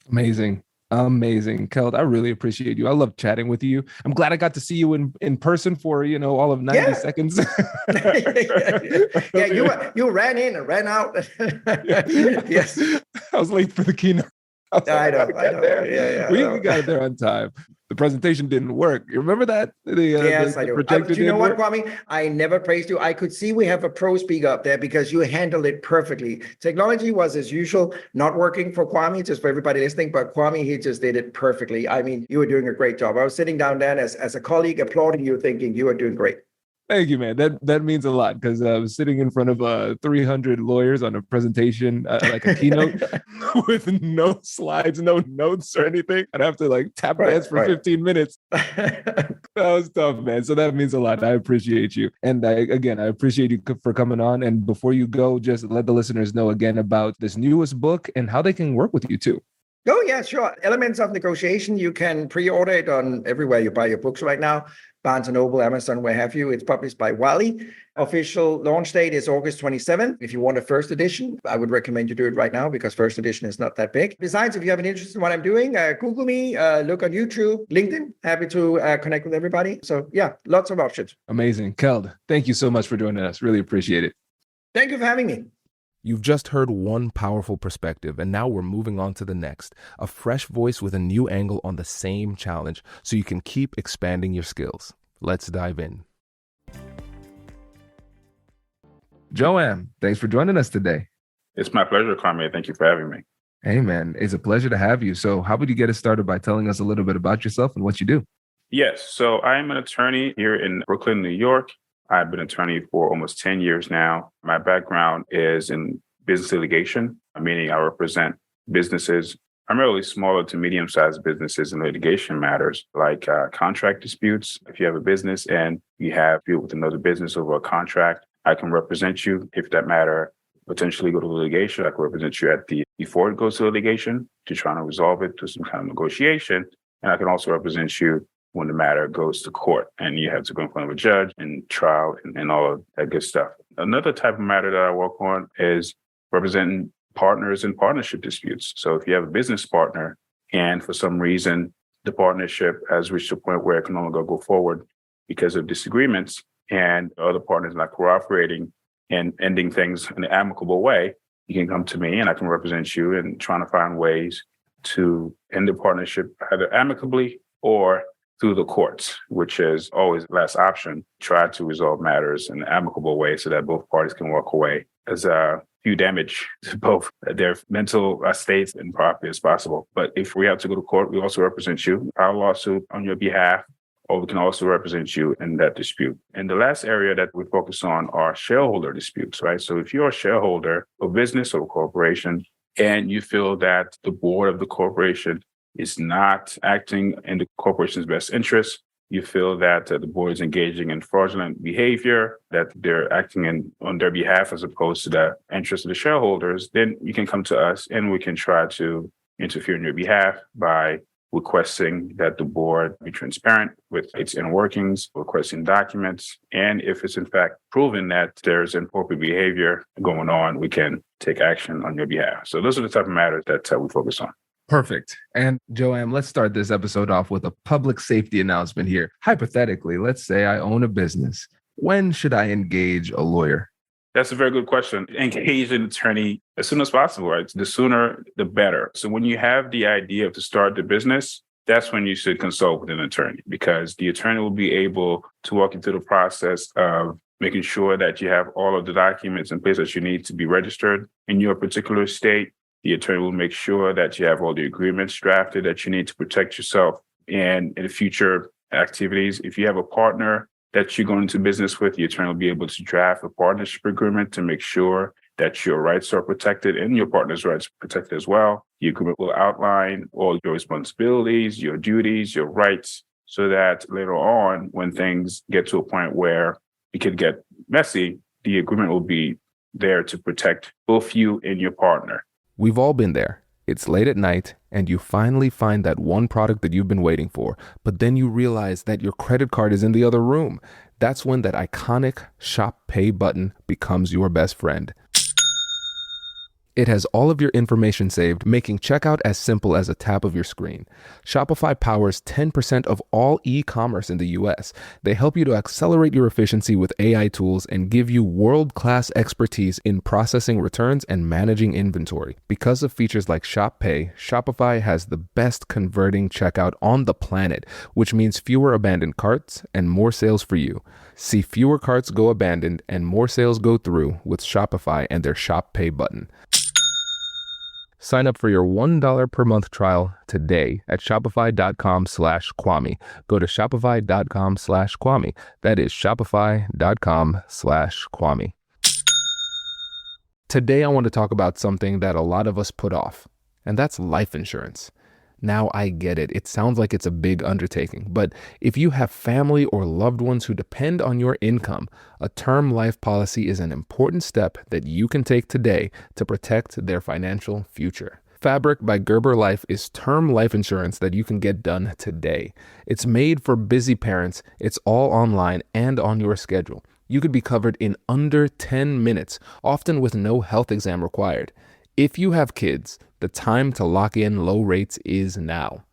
Amazing. Keld, I really appreciate you. I love chatting with you. I'm glad I got to see you in person for, all of 90 seconds. You ran in and ran out. Yes. I was late for the keynote. I know. We got there on time. The presentation didn't work. You remember that? Yes, I do. Do you know what, Kwame? I never praised you. I could see we have a pro speaker up there because you handled it perfectly. Technology was, as usual, not working for Kwame, just for everybody listening, but Kwame, he just did it perfectly. I mean, you were doing a great job. I was sitting down there as a colleague applauding you, thinking you were doing great. Thank you, man. That means a lot because I was sitting in front of 300 lawyers on a presentation, like a keynote, with no slides, no notes or anything. I'd have to tap dance for 15 minutes. That was tough, man. So that means a lot. I appreciate you. And I appreciate you for coming on. And before you go, just let the listeners know again about this newest book and how they can work with you too. Oh, yeah, sure. Elements of Negotiation. You can pre-order it on everywhere you buy your books right now. Barnes & Noble, Amazon, where have you. It's published by Wiley. Official launch date is August 27th. If you want a first edition, I would recommend you do it right now because first edition is not that big. Besides, if you have an interest in what I'm doing, Google me, look on YouTube, LinkedIn. Happy to connect with everybody. So yeah, lots of options. Amazing. Keld, thank you so much for joining us. Really appreciate it. Thank you for having me. You've just heard one powerful perspective, and now we're moving on to the next. A fresh voice with a new angle on the same challenge, so you can keep expanding your skills. Let's dive in. Joanne, thanks for joining us today. It's my pleasure, Carmen. Thank you for having me. Hey, man, it's a pleasure to have you. So how would you get us started by telling us a little bit about yourself and what you do? Yes, so I am an attorney here in Brooklyn, New York. I've been an attorney for almost 10 years now. My background is in business litigation, meaning I represent businesses, primarily smaller to medium-sized businesses in litigation matters like contract disputes. If you have a business and you have to deal with another business over a contract, I can represent you. If that matter potentially go to litigation, I can represent you before it goes to litigation to try to resolve it through some kind of negotiation. And I can also represent you when the matter goes to court and you have to go in front of a judge and trial and all of that good stuff. Another type of matter that I work on is representing partners in partnership disputes. So if you have a business partner and for some reason the partnership has reached a point where it can no longer go forward because of disagreements and the other partners not cooperating and ending things in an amicable way, you can come to me and I can represent you in trying to find ways to end the partnership either amicably or through the courts, which is always the last option. Try to resolve matters in an amicable way so that both parties can walk away as few damage to both their mental states and property as possible. But if we have to go to court, we also represent you, our lawsuit on your behalf, or we can also represent you in that dispute. And the last area that we focus on are shareholder disputes, right? So if you're a shareholder of business or a corporation and you feel that the board of the corporation is not acting in the corporation's best interest, you feel that the board is engaging in fraudulent behavior, that they're acting on their behalf as opposed to the interest of the shareholders, then you can come to us and we can try to interfere on your behalf by requesting that the board be transparent with its inner workings, requesting documents. And if it's in fact proven that there's inappropriate behavior going on, we can take action on your behalf. So those are the type of matters that we focus on. Perfect. And Joanne, let's start this episode off with a public safety announcement here. Hypothetically, let's say I own a business. When should I engage a lawyer? That's a very good question. Engage an attorney as soon as possible, right? The sooner, the better. So when you have the idea to start the business, that's when you should consult with an attorney because the attorney will be able to walk you through the process of making sure that you have all of the documents in place that you need to be registered in your particular state. The attorney will make sure that you have all the agreements drafted that you need to protect yourself and in future activities. If you have a partner that you're going into business with, the attorney will be able to draft a partnership agreement to make sure that your rights are protected and your partner's rights are protected as well. The agreement will outline all your responsibilities, your duties, your rights, so that later on, when things get to a point where it could get messy, the agreement will be there to protect both you and your partner. We've all been there. It's late at night and you finally find that one product that you've been waiting for, but then you realize that your credit card is in the other room. That's when that iconic Shop Pay button becomes your best friend. It has all of your information saved, making checkout as simple as a tap of your screen. Shopify powers 10% of all e-commerce in the US. They help you to accelerate your efficiency with AI tools and give you world-class expertise in processing returns and managing inventory. Because of features like Shop Pay, Shopify has the best converting checkout on the planet, which means fewer abandoned carts and more sales for you. See fewer carts go abandoned and more sales go through with Shopify and their Shop Pay button. Sign up for your $1 per month trial today at shopify.com/Kwame. Go to shopify.com/Kwame. That is shopify.com/Kwame. Today, I want to talk about something that a lot of us put off, and that's life insurance. Now, I get it. It sounds like it's a big undertaking, but if you have family or loved ones who depend on your income, a term life policy is an important step that you can take today to protect their financial future. Fabric by Gerber Life is term life insurance that you can get done today. It's made for busy parents. It's all online and on your schedule. You could be covered in under 10 minutes, often with no health exam required. If you have kids, the time to lock in low rates is now.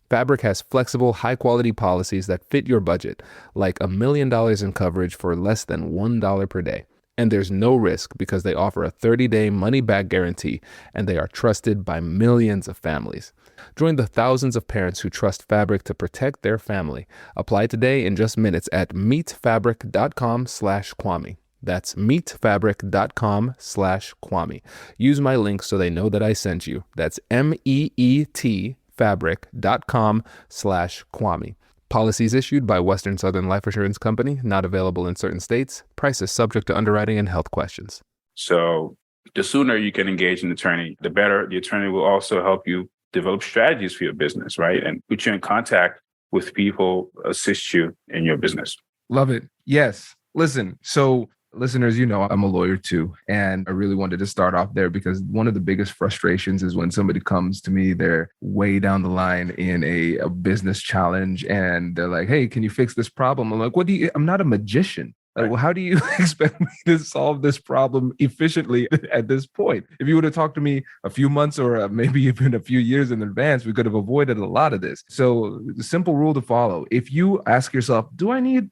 Fabric has flexible, high-quality policies that fit your budget, like $1 million in coverage for less than $1 per day. And there's no risk because they offer a 30-day money-back guarantee, and they are trusted by millions of families. Join the thousands of parents who trust Fabric to protect their family. Apply today in just minutes at meetfabric.com/Kwame. That's meetfabric.com/Kwame. Use my link so they know that I sent you. That's MEET fabric.com/Kwame. Policies issued by Western Southern Life Assurance Company, not available in certain states. Prices subject to underwriting and health questions. So the sooner you can engage an attorney, the better. The attorney will also help you develop strategies for your business, right? And put you in contact with people, assist you in your business. Love it. Yes. Listen, so listeners, I'm a lawyer too. And I really wanted to start off there because one of the biggest frustrations is when somebody comes to me, they're way down the line in a business challenge and they're like, hey, can you fix this problem? I'm like, I'm not a magician. Like, well, how do you expect me to solve this problem efficiently at this point? If you would have talked to me a few months or maybe even a few years in advance, we could have avoided a lot of this. So the simple rule to follow, if you ask yourself,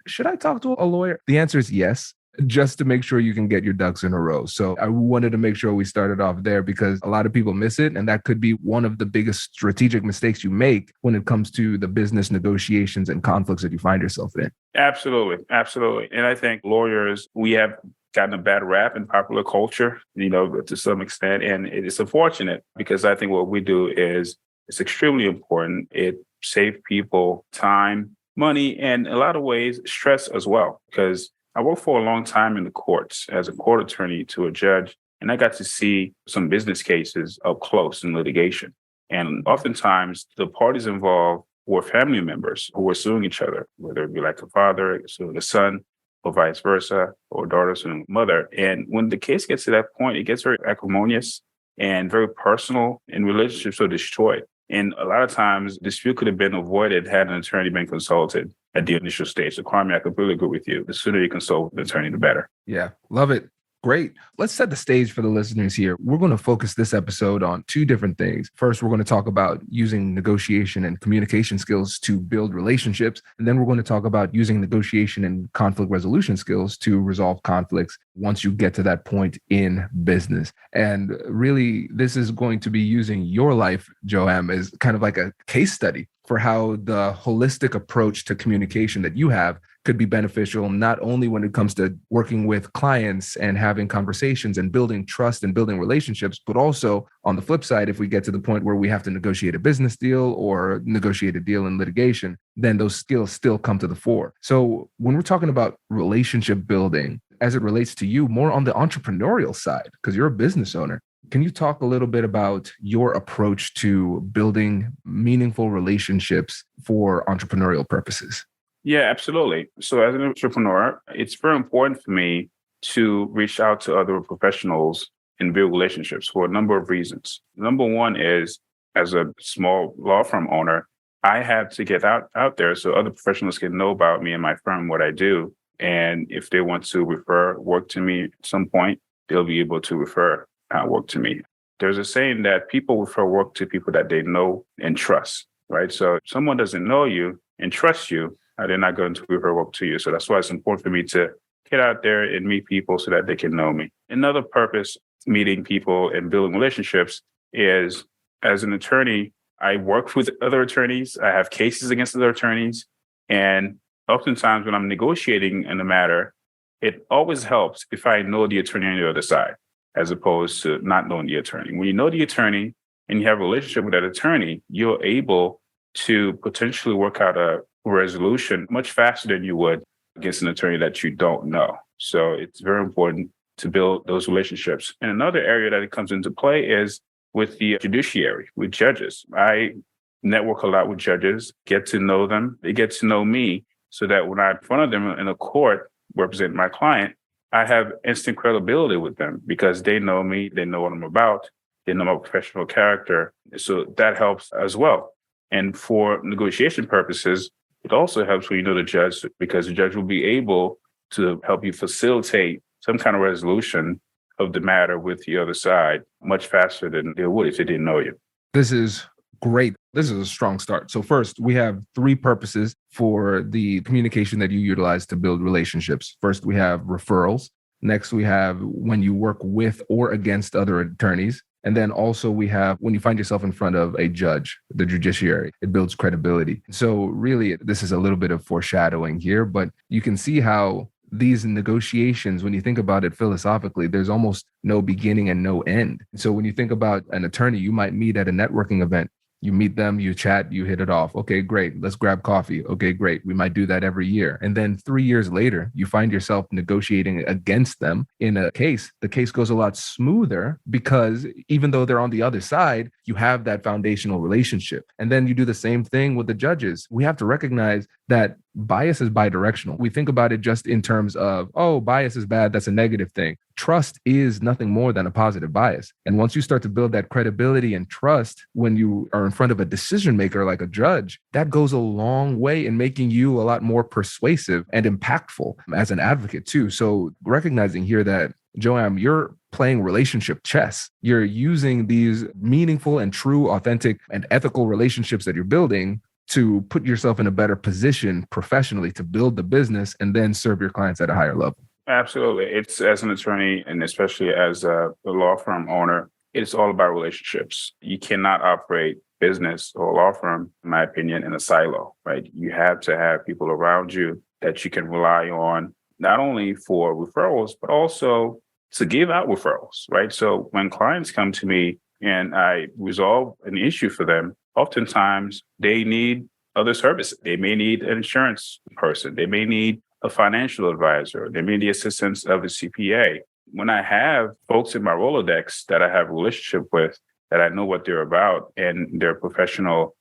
should I talk to a lawyer? The answer is yes, just to make sure you can get your ducks in a row. So I wanted to make sure we started off there because a lot of people miss it. And that could be one of the biggest strategic mistakes you make when it comes to the business negotiations and conflicts that you find yourself in. Absolutely. Absolutely. And I think lawyers, we have gotten a bad rap in popular culture, to some extent. And it's unfortunate because I think what we do is it's extremely important. It saves people time, money, and in a lot of ways, stress as well, because I worked for a long time in the courts as a court attorney to a judge, and I got to see some business cases up close in litigation. And oftentimes the parties involved were family members who were suing each other, whether it be like a father suing a son or vice versa, or a daughter suing a mother. And when the case gets to that point, it gets very acrimonious and very personal, and relationships are destroyed. And a lot of times, dispute could have been avoided had an attorney been consulted at the initial stage. So, Kwame, I completely agree with you. The sooner you consult the attorney, the better. Yeah, love it. Great. Let's set the stage for the listeners here. We're going to focus this episode on two different things. First, we're going to talk about using negotiation and communication skills to build relationships. And then we're going to talk about using negotiation and conflict resolution skills to resolve conflicts once you get to that point in business. And really, this is going to be using your life, Joam, as kind of like a case study for how the holistic approach to communication that you have could be beneficial, not only when it comes to working with clients and having conversations and building trust and building relationships, but also on the flip side, if we get to the point where we have to negotiate a business deal or negotiate a deal in litigation, then those skills still come to the fore. So when we're talking about relationship building, as it relates to you, more on the entrepreneurial side, because you're a business owner, can you talk a little bit about your approach to building meaningful relationships for entrepreneurial purposes? Yeah, absolutely. So as an entrepreneur, it's very important for me to reach out to other professionals and build relationships for a number of reasons. Number one is, as a small law firm owner, I have to get out there so other professionals can know about me and my firm, what I do. And if they want to refer work to me at some point, they'll be able to refer work to me. There's a saying that people refer work to people that they know and trust, right? So if someone doesn't know you and trust you, they're not going to refer work to you. So that's why it's important for me to get out there and meet people so that they can know me. Another purpose, meeting people and building relationships, is as an attorney, I work with other attorneys. I have cases against other attorneys. And oftentimes when I'm negotiating in a matter, it always helps if I know the attorney on the other side, as opposed to not knowing the attorney. When you know the attorney and you have a relationship with that attorney, you're able to potentially work out a resolution much faster than you would against an attorney that you don't know. So it's very important to build those relationships. And another area that it comes into play is with the judiciary, with judges. I network a lot with judges, get to know them. They get to know me so that when I'm in front of them in a court representing my client, I have instant credibility with them because they know me, they know what I'm about, they know my professional character. So that helps as well. And for negotiation purposes, it also helps when you know the judge, because the judge will be able to help you facilitate some kind of resolution of the matter with the other side much faster than they would if they didn't know you. This is great. This is a strong start. So first, we have three purposes for the communication that you utilize to build relationships. First, we have referrals. Next, we have when you work with or against other attorneys. And then also we have when you find yourself in front of a judge, the judiciary, it builds credibility. So really, this is a little bit of foreshadowing here, but you can see how these negotiations, when you think about it philosophically, there's almost no beginning and no end. So when you think about an attorney, you might meet at a networking event. You meet them, you chat, you hit it off. Okay, great. Let's grab coffee. Okay, great. We might do that every year. And then 3 years later, you find yourself negotiating against them in a case. The case goes a lot smoother because even though they're on the other side, you have that foundational relationship. And then you do the same thing with the judges. We have to recognize that bias is bidirectional. We think about it just in terms of, oh, bias is bad. That's a negative thing. Trust is nothing more than a positive bias. And once you start to build that credibility and trust when you are in front of a decision maker like a judge, that goes a long way in making you a lot more persuasive and impactful as an advocate too. So recognizing here that, Joam, you're playing relationship chess. You're using these meaningful and true, authentic and ethical relationships that you're building to put yourself in a better position professionally to build the business and then serve your clients at a higher level. Absolutely. It's as an attorney and especially as a law firm owner, it's all about relationships. You cannot operate business or law firm, in my opinion, in a silo, right? You have to have people around you that you can rely on, not only for referrals, but also to give out referrals, right? So when clients come to me and I resolve an issue for them, oftentimes they need other services. They may need an insurance person. They may need a financial advisor. They may need assistance of a CPA. When I have folks in my Rolodex that I have a relationship with, that I know what they're about and their professional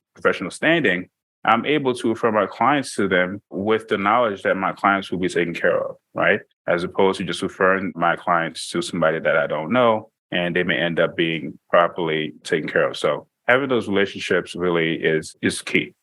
standing, I'm able to refer my clients to them with the knowledge that my clients will be taken care of, right? As opposed to just referring my clients to somebody that I don't know, and they may end up being properly taken care of. So having those relationships really is key.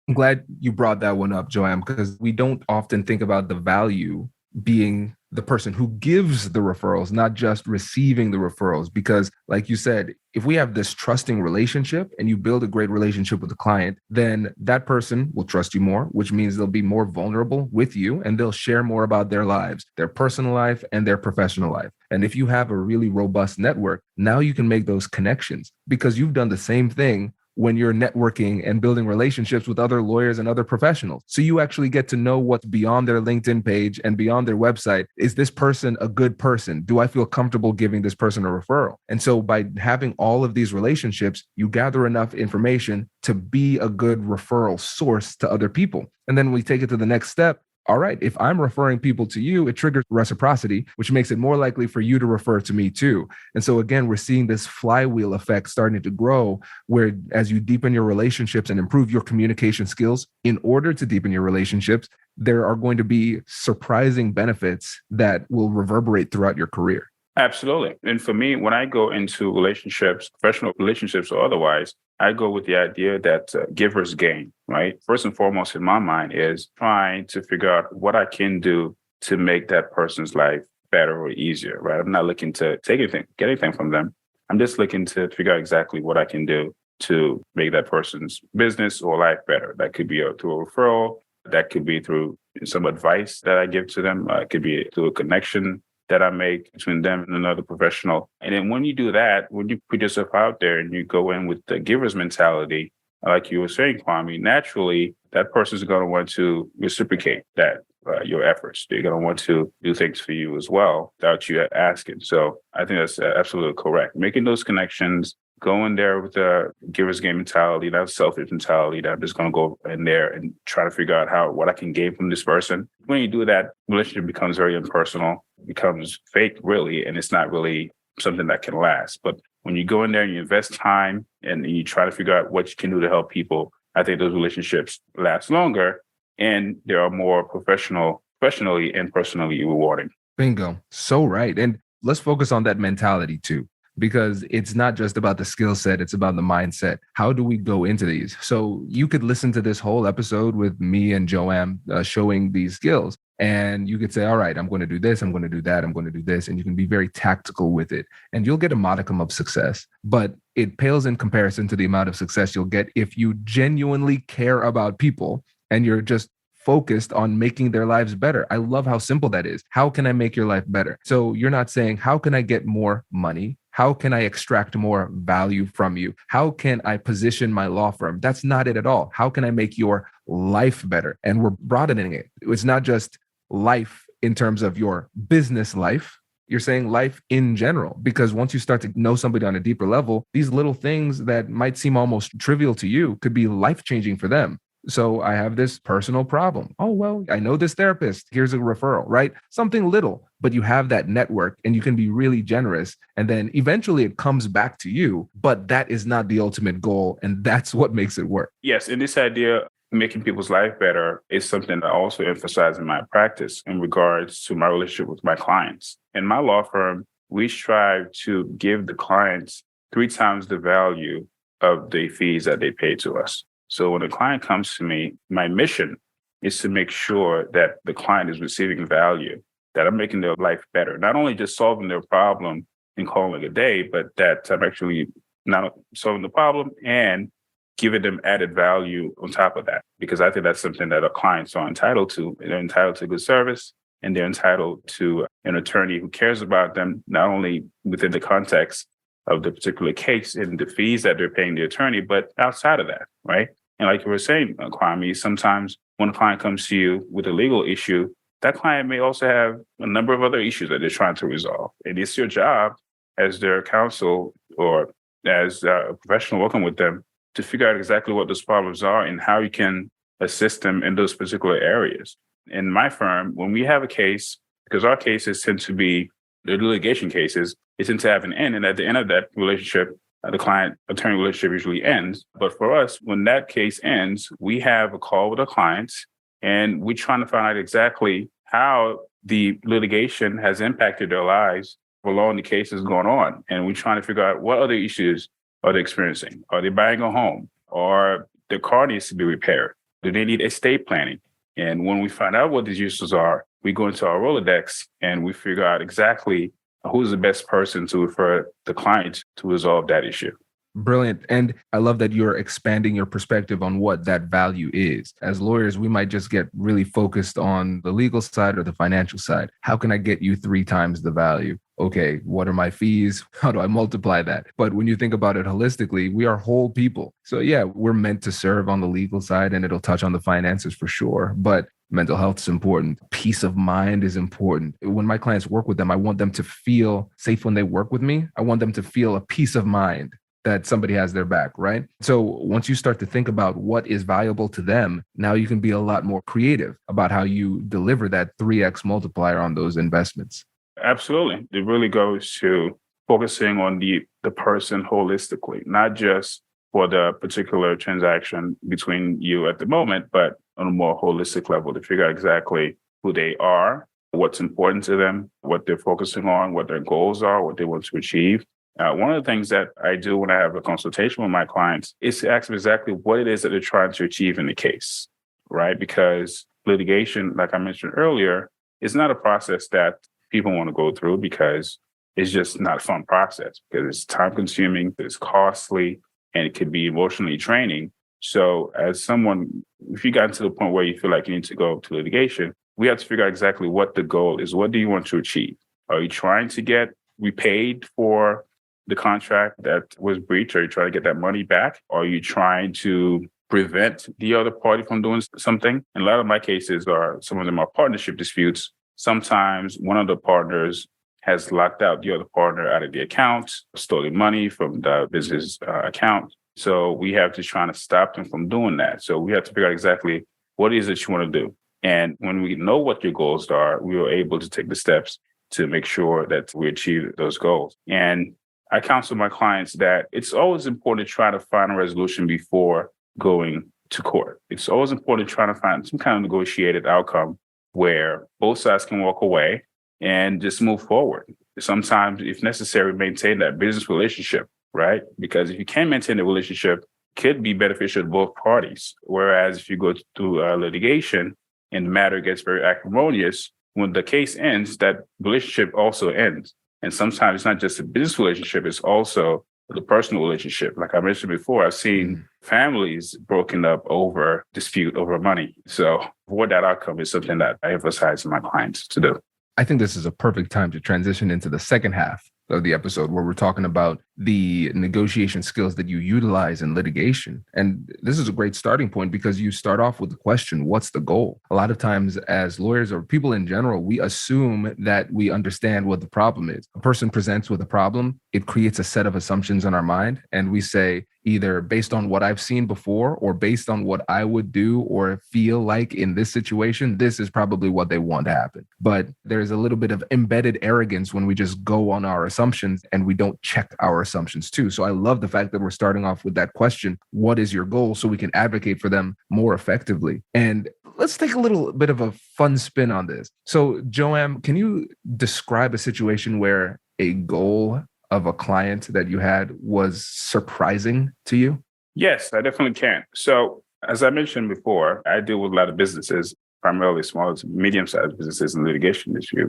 I'm glad you brought that one up, Joam, because we don't often think about the value being the person who gives the referrals, not just receiving the referrals. Because like you said, if we have this trusting relationship and you build a great relationship with the client, then that person will trust you more, which means they'll be more vulnerable with you and they'll share more about their lives, their personal life and their professional life. And if you have a really robust network, now you can make those connections because you've done the same thing when you're networking and building relationships with other lawyers and other professionals. So you actually get to know what's beyond their LinkedIn page and beyond their website. Is this person a good person? Do I feel comfortable giving this person a referral? And so by having all of these relationships, you gather enough information to be a good referral source to other people. And then we take it to the next step. All right, if I'm referring people to you, it triggers reciprocity, which makes it more likely for you to refer to me too. And so again, we're seeing this flywheel effect starting to grow, where as you deepen your relationships and improve your communication skills, in order to deepen your relationships, there are going to be surprising benefits that will reverberate throughout your career. Absolutely. And for me, when I go into relationships, professional relationships or otherwise, I go with the idea that givers gain, right? First and foremost in my mind is trying to figure out what I can do to make that person's life better or easier, right? I'm not looking to take anything, get anything from them. I'm just looking to figure out exactly what I can do to make that person's business or life better. That could be through a referral. That could be through some advice that I give to them. It could be through a connection that I make between them and another professional. And then when you do that, when you put yourself out there and you go in with the giver's mentality, like you were saying, Kwame, naturally, that person is going to want to reciprocate that, your efforts. They're going to want to do things for you as well without you asking. So I think that's absolutely correct. Making those connections, going there with a giver's gain mentality, not a selfish mentality that I'm just going to go in there and try to figure out what I can gain from this person. When you do that, relationship becomes very impersonal, becomes fake, really, and it's not really something that can last. But when you go in there and you invest time and you try to figure out what you can do to help people, I think those relationships last longer and they are more professionally and personally rewarding. Bingo. So right. And let's focus on that mentality too, because it's not just about the skill set, it's about the mindset. How do we go into these? So you could listen to this whole episode with me and Joam showing these skills. And you could say, all right, I'm going to do this, I'm going to do that, I'm going to do this. And you can be very tactical with it. And you'll get a modicum of success, but it pales in comparison to the amount of success you'll get if you genuinely care about people and you're just focused on making their lives better. I love how simple that is. How can I make your life better? So you're not saying, how can I get more money? How can I extract more value from you? How can I position my law firm? That's not it at all. How can I make your life better? And we're broadening it. It's not just life in terms of your business life. You're saying life in general, because once you start to know somebody on a deeper level, these little things that might seem almost trivial to you could be life-changing for them. So I have this personal problem. Oh, well, I know this therapist. Here's a referral, right? Something little, but you have that network and you can be really generous. And then eventually it comes back to you, but that is not the ultimate goal. And that's what makes it work. Yes. And this idea of making people's life better is something I also emphasize in my practice in regards to my relationship with my clients. In my law firm, we strive to give the clients 3 times the value of the fees that they pay to us. So when a client comes to me, my mission is to make sure that the client is receiving value, that I'm making their life better, not only just solving their problem and calling it a day, but that I'm actually not solving the problem and giving them added value on top of that. Because I think that's something that our clients are entitled to. They're entitled to good service, and they're entitled to an attorney who cares about them, not only within the context of the particular case and the fees that they're paying the attorney, but outside of that, right? And like you were saying, Kwame, sometimes when a client comes to you with a legal issue, that client may also have a number of other issues that they're trying to resolve. And it's your job as their counsel or as a professional working with them to figure out exactly what those problems are and how you can assist them in those particular areas. In my firm, when we have a case, because our cases tend to be the litigation cases, it tends to have an end. And at the end of that relationship, the client-attorney relationship usually ends. But for us, when that case ends, we have a call with our clients, and we're trying to find out exactly how the litigation has impacted their lives for long the case is going on. And we're trying to figure out what other issues are they experiencing. Are they buying a home? Or their car needs to be repaired? Do they need estate planning? And when we find out what these issues are, we go into our Rolodex and we figure out exactly who's the best person to refer the client to resolve that issue. Brilliant. And I love that you're expanding your perspective on what that value is. As lawyers, we might just get really focused on the legal side or the financial side. How can I get you 3 times the value? Okay, what are my fees? How do I multiply that? But when you think about it holistically, we are whole people. So yeah, we're meant to serve on the legal side and it'll touch on the finances for sure. But mental health is important. Peace of mind is important. When my clients work with them, I want them to feel safe when they work with me. I want them to feel a peace of mind that somebody has their back, right? So once you start to think about what is valuable to them, now you can be a lot more creative about how you deliver that 3x multiplier on those investments. Absolutely. It really goes to focusing on the person holistically, not just for the particular transaction between you at the moment, but on a more holistic level to figure out exactly who they are, what's important to them, what they're focusing on, what their goals are, what they want to achieve. One of the things that I do when I have a consultation with my clients is to ask them exactly what it is that they're trying to achieve in the case, right? Because litigation, like I mentioned earlier, is not a process that people want to go through because it's just not a fun process, because it's time consuming, it's costly, and it could be emotionally draining. So as someone, if you got to the point where you feel like you need to go to litigation, we have to figure out exactly what the goal is. What do you want to achieve? Are you trying to get repaid for the contract that was breached? Are you trying to get that money back? Are you trying to prevent the other party from doing something? And a lot of my cases are, some of them are partnership disputes. Sometimes one of the partners has locked out the other partner out of the account, stolen money from the business account. So we have to try to stop them from doing that. So we have to figure out exactly what it is that you want to do. And when we know what your goals are, we are able to take the steps to make sure that we achieve those goals. And I counsel my clients that it's always important to try to find a resolution before going to court. It's always important to try to find some kind of negotiated outcome where both sides can walk away and just move forward. Sometimes, if necessary, maintain that business relationship, right? Because if you can't maintain the relationship, it could be beneficial to both parties. Whereas if you go through litigation and the matter gets very acrimonious, when the case ends, that relationship also ends. And sometimes it's not just a business relationship, it's also the personal relationship. Like I mentioned before, I've seen families broken up over dispute over money. So avoid that outcome is something that I emphasize to my clients to do. I think this is a perfect time to transition into the second half of the episode where we're talking about the negotiation skills that you utilize in litigation. And this is a great starting point because you start off with the question, what's the goal? A lot of times as lawyers or people in general, we assume that we understand what the problem is. A person presents with a problem, it creates a set of assumptions in our mind. And we say, either based on what I've seen before or based on what I would do or feel like in this situation, this is probably what they want to happen. But there's a little bit of embedded arrogance when we just go on our assumptions and we don't check our assumptions too. So I love the fact that we're starting off with that question, what is your goal? So we can advocate for them more effectively. And let's take a little bit of a fun spin on this. So Joam, can you describe a situation where a goal of a client that you had was surprising to you? Yes, I definitely can. So as I mentioned before, I deal with a lot of businesses, primarily small to medium-sized businesses in the litigation industry.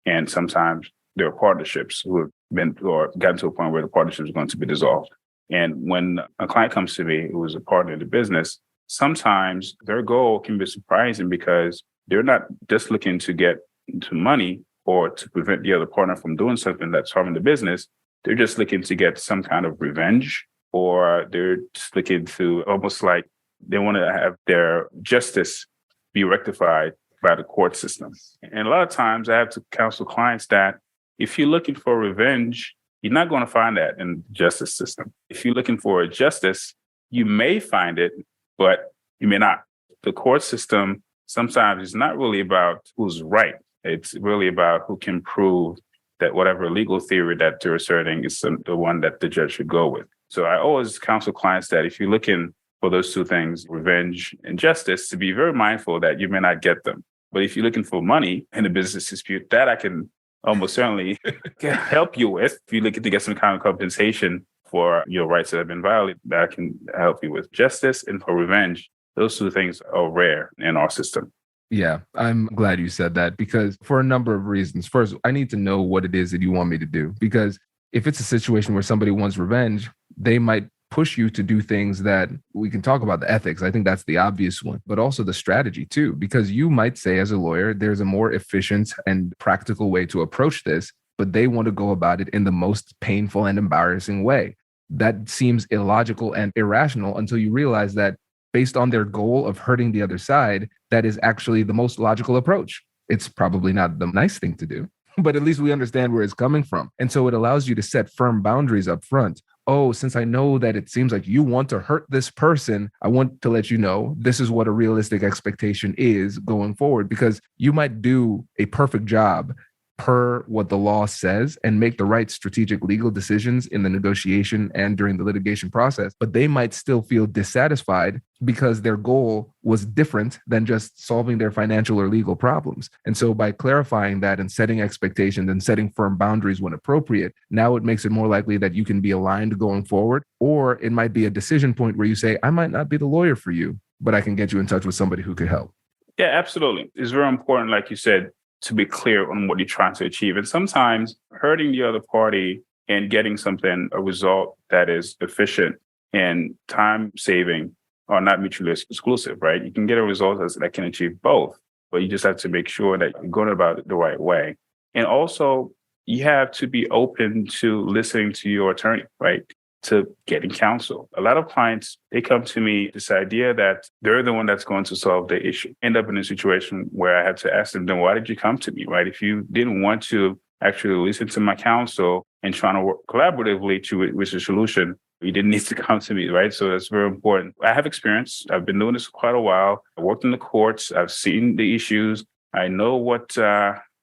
And sometimes there are partnerships who have been or gotten to a point where the partnership is going to be dissolved. And when a client comes to me who is a partner in the business, sometimes their goal can be surprising because they're not just looking to get into money or to prevent the other partner from doing something that's harming the business. They're just looking to get some kind of revenge, or they're just looking to almost like they want to have their justice be rectified by the court system. And a lot of times I have to counsel clients that if you're looking for revenge, you're not going to find that in the justice system. If you're looking for justice, you may find it, but you may not. The court system sometimes is not really about who's right. It's really about who can prove that whatever legal theory that they're asserting is the one that the judge should go with. So I always counsel clients that if you're looking for those two things, revenge and justice, to be very mindful that you may not get them. But if you're looking for money in a business dispute, that I can almost certainly help you with. If you're looking to get some kind of compensation for your rights that have been violated, that I can help you with. Justice and for revenge, those two things are rare in our system. Yeah, I'm glad you said that because for a number of reasons. First, I need to know what it is that you want me to do, because if it's a situation where somebody wants revenge, they might push you to do things that we can talk about the ethics. I think that's the obvious one, but also the strategy too, because you might say as a lawyer, there's a more efficient and practical way to approach this, but they want to go about it in the most painful and embarrassing way. That seems illogical and irrational until you realize that based on their goal of hurting the other side, that is actually the most logical approach. It's probably not the nice thing to do, but at least we understand where it's coming from. And so it allows you to set firm boundaries up front. Oh, since I know that it seems like you want to hurt this person, I want to let you know this is what a realistic expectation is going forward, because you might do a perfect job per what the law says and make the right strategic legal decisions in the negotiation and during the litigation process, but they might still feel dissatisfied because their goal was different than just solving their financial or legal problems. And so by clarifying that and setting expectations and setting firm boundaries when appropriate, now it makes it more likely that you can be aligned going forward, or it might be a decision point where you say, I might not be the lawyer for you, but I can get you in touch with somebody who could help. Yeah, absolutely. It's very important, like you said, to be clear on what you're trying to achieve. And sometimes hurting the other party and getting something, a result that is efficient and time saving are not mutually exclusive, right? You can get a result that can achieve both, but you just have to make sure that you're going about it the right way. And also, you have to be open to listening to your attorney, right? To getting counsel. A lot of clients, they come to me with this idea that they're the one that's going to solve the issue. End up in a situation where I have to ask them, then why did you come to me, right? If you didn't want to actually listen to my counsel and trying to work collaboratively to reach a solution, you didn't need to come to me, right? So that's very important. I have experience. I've been doing this for quite a while. I worked in the courts. I've seen the issues. I know what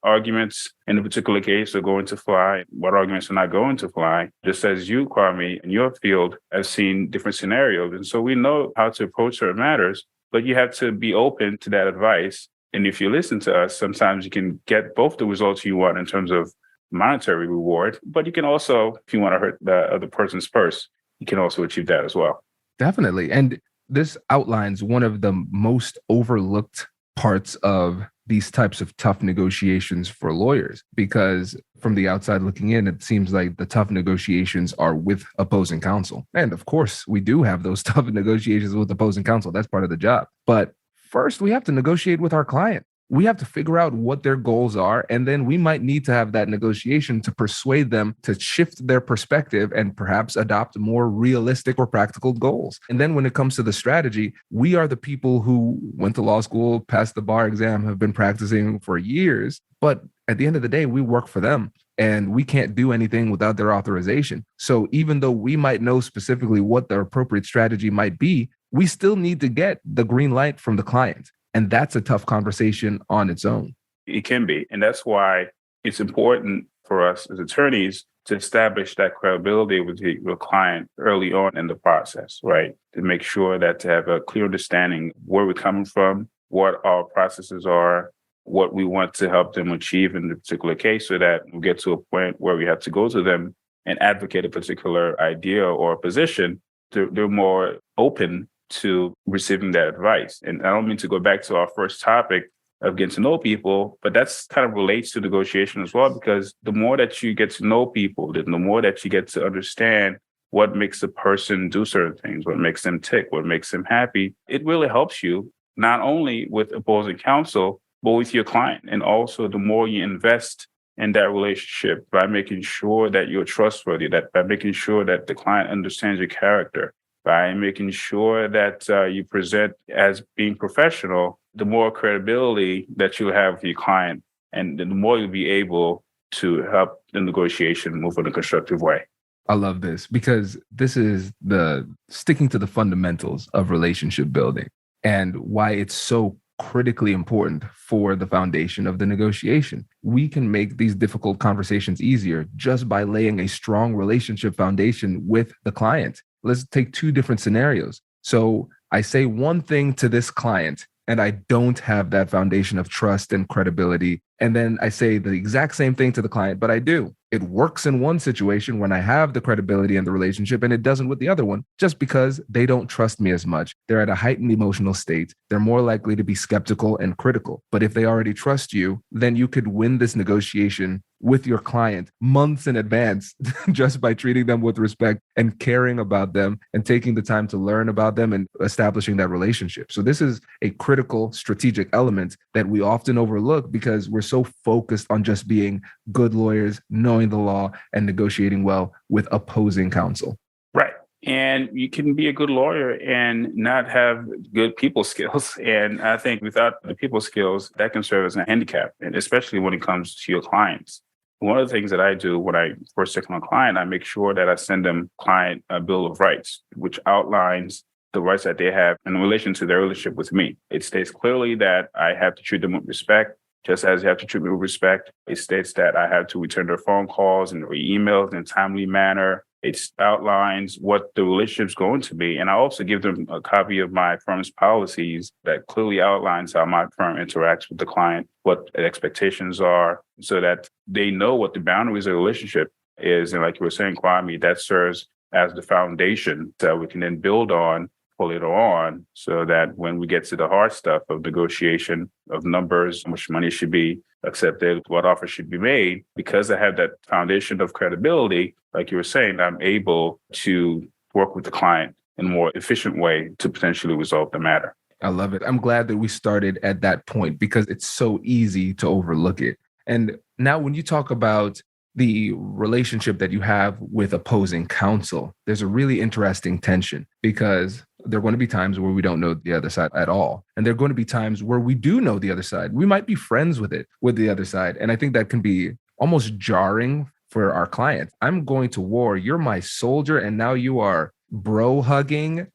arguments in a particular case are going to fly, what arguments are not going to fly. Just as you, Kwame, in your field, have seen different scenarios. And so we know how to approach certain matters, but you have to be open to that advice. And if you listen to us, sometimes you can get both the results you want in terms of monetary reward, but you can also, if you want to hurt the other person's purse, you can also achieve that as well. Definitely. And this outlines one of the most overlooked parts of these types of tough negotiations for lawyers, because from the outside looking in, it seems like the tough negotiations are with opposing counsel. And of course, we do have those tough negotiations with opposing counsel. That's part of the job. But first, we have to negotiate with our client. we have to figure out what their goals are. And then we might need to have that negotiation to persuade them to shift their perspective and perhaps adopt more realistic or practical goals. And then when it comes to the strategy, we are the people who went to law school, passed the bar exam, have been practicing for years. But at the end of the day, we work for them and we can't do anything without their authorization. So even though we might know specifically what the appropriate strategy might be, we still need to get the green light from the client. And that's a tough conversation on its own. It can be. And that's why it's important for us as attorneys to establish that credibility with the client early on in the process, right? To make sure that to have a clear understanding where we're coming from, what our processes are, what we want to help them achieve in the particular case, so that we get to a point where we have to go to them and advocate a particular idea or position. They're more open to receiving that advice. And I don't mean to go back to our first topic of getting to know people, but that's kind of relates to negotiation as well, because the more that you get to know people, the more that you get to understand what makes a person do certain things, what makes them tick, what makes them happy, it really helps you not only with opposing counsel, but with your client. And also the more you invest in that relationship by making sure that you're trustworthy, that by making sure that the client understands your character, by making sure that you present as being professional, the more credibility that you have with your client, and the more you'll be able to help the negotiation move in a constructive way. I love this because this is the sticking to the fundamentals of relationship building and why it's so critically important for the foundation of the negotiation. We can make these difficult conversations easier just by laying a strong relationship foundation with the client. Let's take two different scenarios. So I say one thing to this client and I don't have that foundation of trust and credibility. And then I say the exact same thing to the client, but I do. It works in one situation when I have the credibility in the relationship, and it doesn't with the other one, just because they don't trust me as much. They're at a heightened emotional state. They're more likely to be skeptical and critical. But if they already trust you, then you could win this negotiation with your client months in advance just by treating them with respect and caring about them and taking the time to learn about them and establishing that relationship. So this is a critical strategic element that we often overlook because we're so focused on just being good lawyers, knowing the law, and negotiating well with opposing counsel. Right. And you can be a good lawyer and not have good people skills. And I think without the people skills, that can serve as a handicap, and especially when it comes to your clients. One of the things that I do when I first take on a client, I make sure that I send them client a bill of rights, which outlines the rights that they have in relation to their relationship with me. It states clearly that I have to treat them with respect, just as you have to treat me with respect. It states that I have to return their phone calls and their emails in a timely manner. It outlines what the relationship's going to be. And I also give them a copy of my firm's policies that clearly outlines how my firm interacts with the client, what the expectations are, so that they know what the boundaries of the relationship is. And like you were saying, Kwame, that serves as the foundation that we can then build on later on, so that when we get to the hard stuff of negotiation, of numbers, how much money should be accepted, what offer should be made, because I have that foundation of credibility, like you were saying, I'm able to work with the client in a more efficient way to potentially resolve the matter. I love it. I'm glad that we started at that point because it's so easy to overlook it. And now when you talk about the relationship that you have with opposing counsel, there's a really interesting tension because there are going to be times where we don't know the other side at all. And there are going to be times where we do know the other side. We might be friends with the other side. And I think that can be almost jarring for our client. I'm going to war. You're my soldier. And now you are bro hugging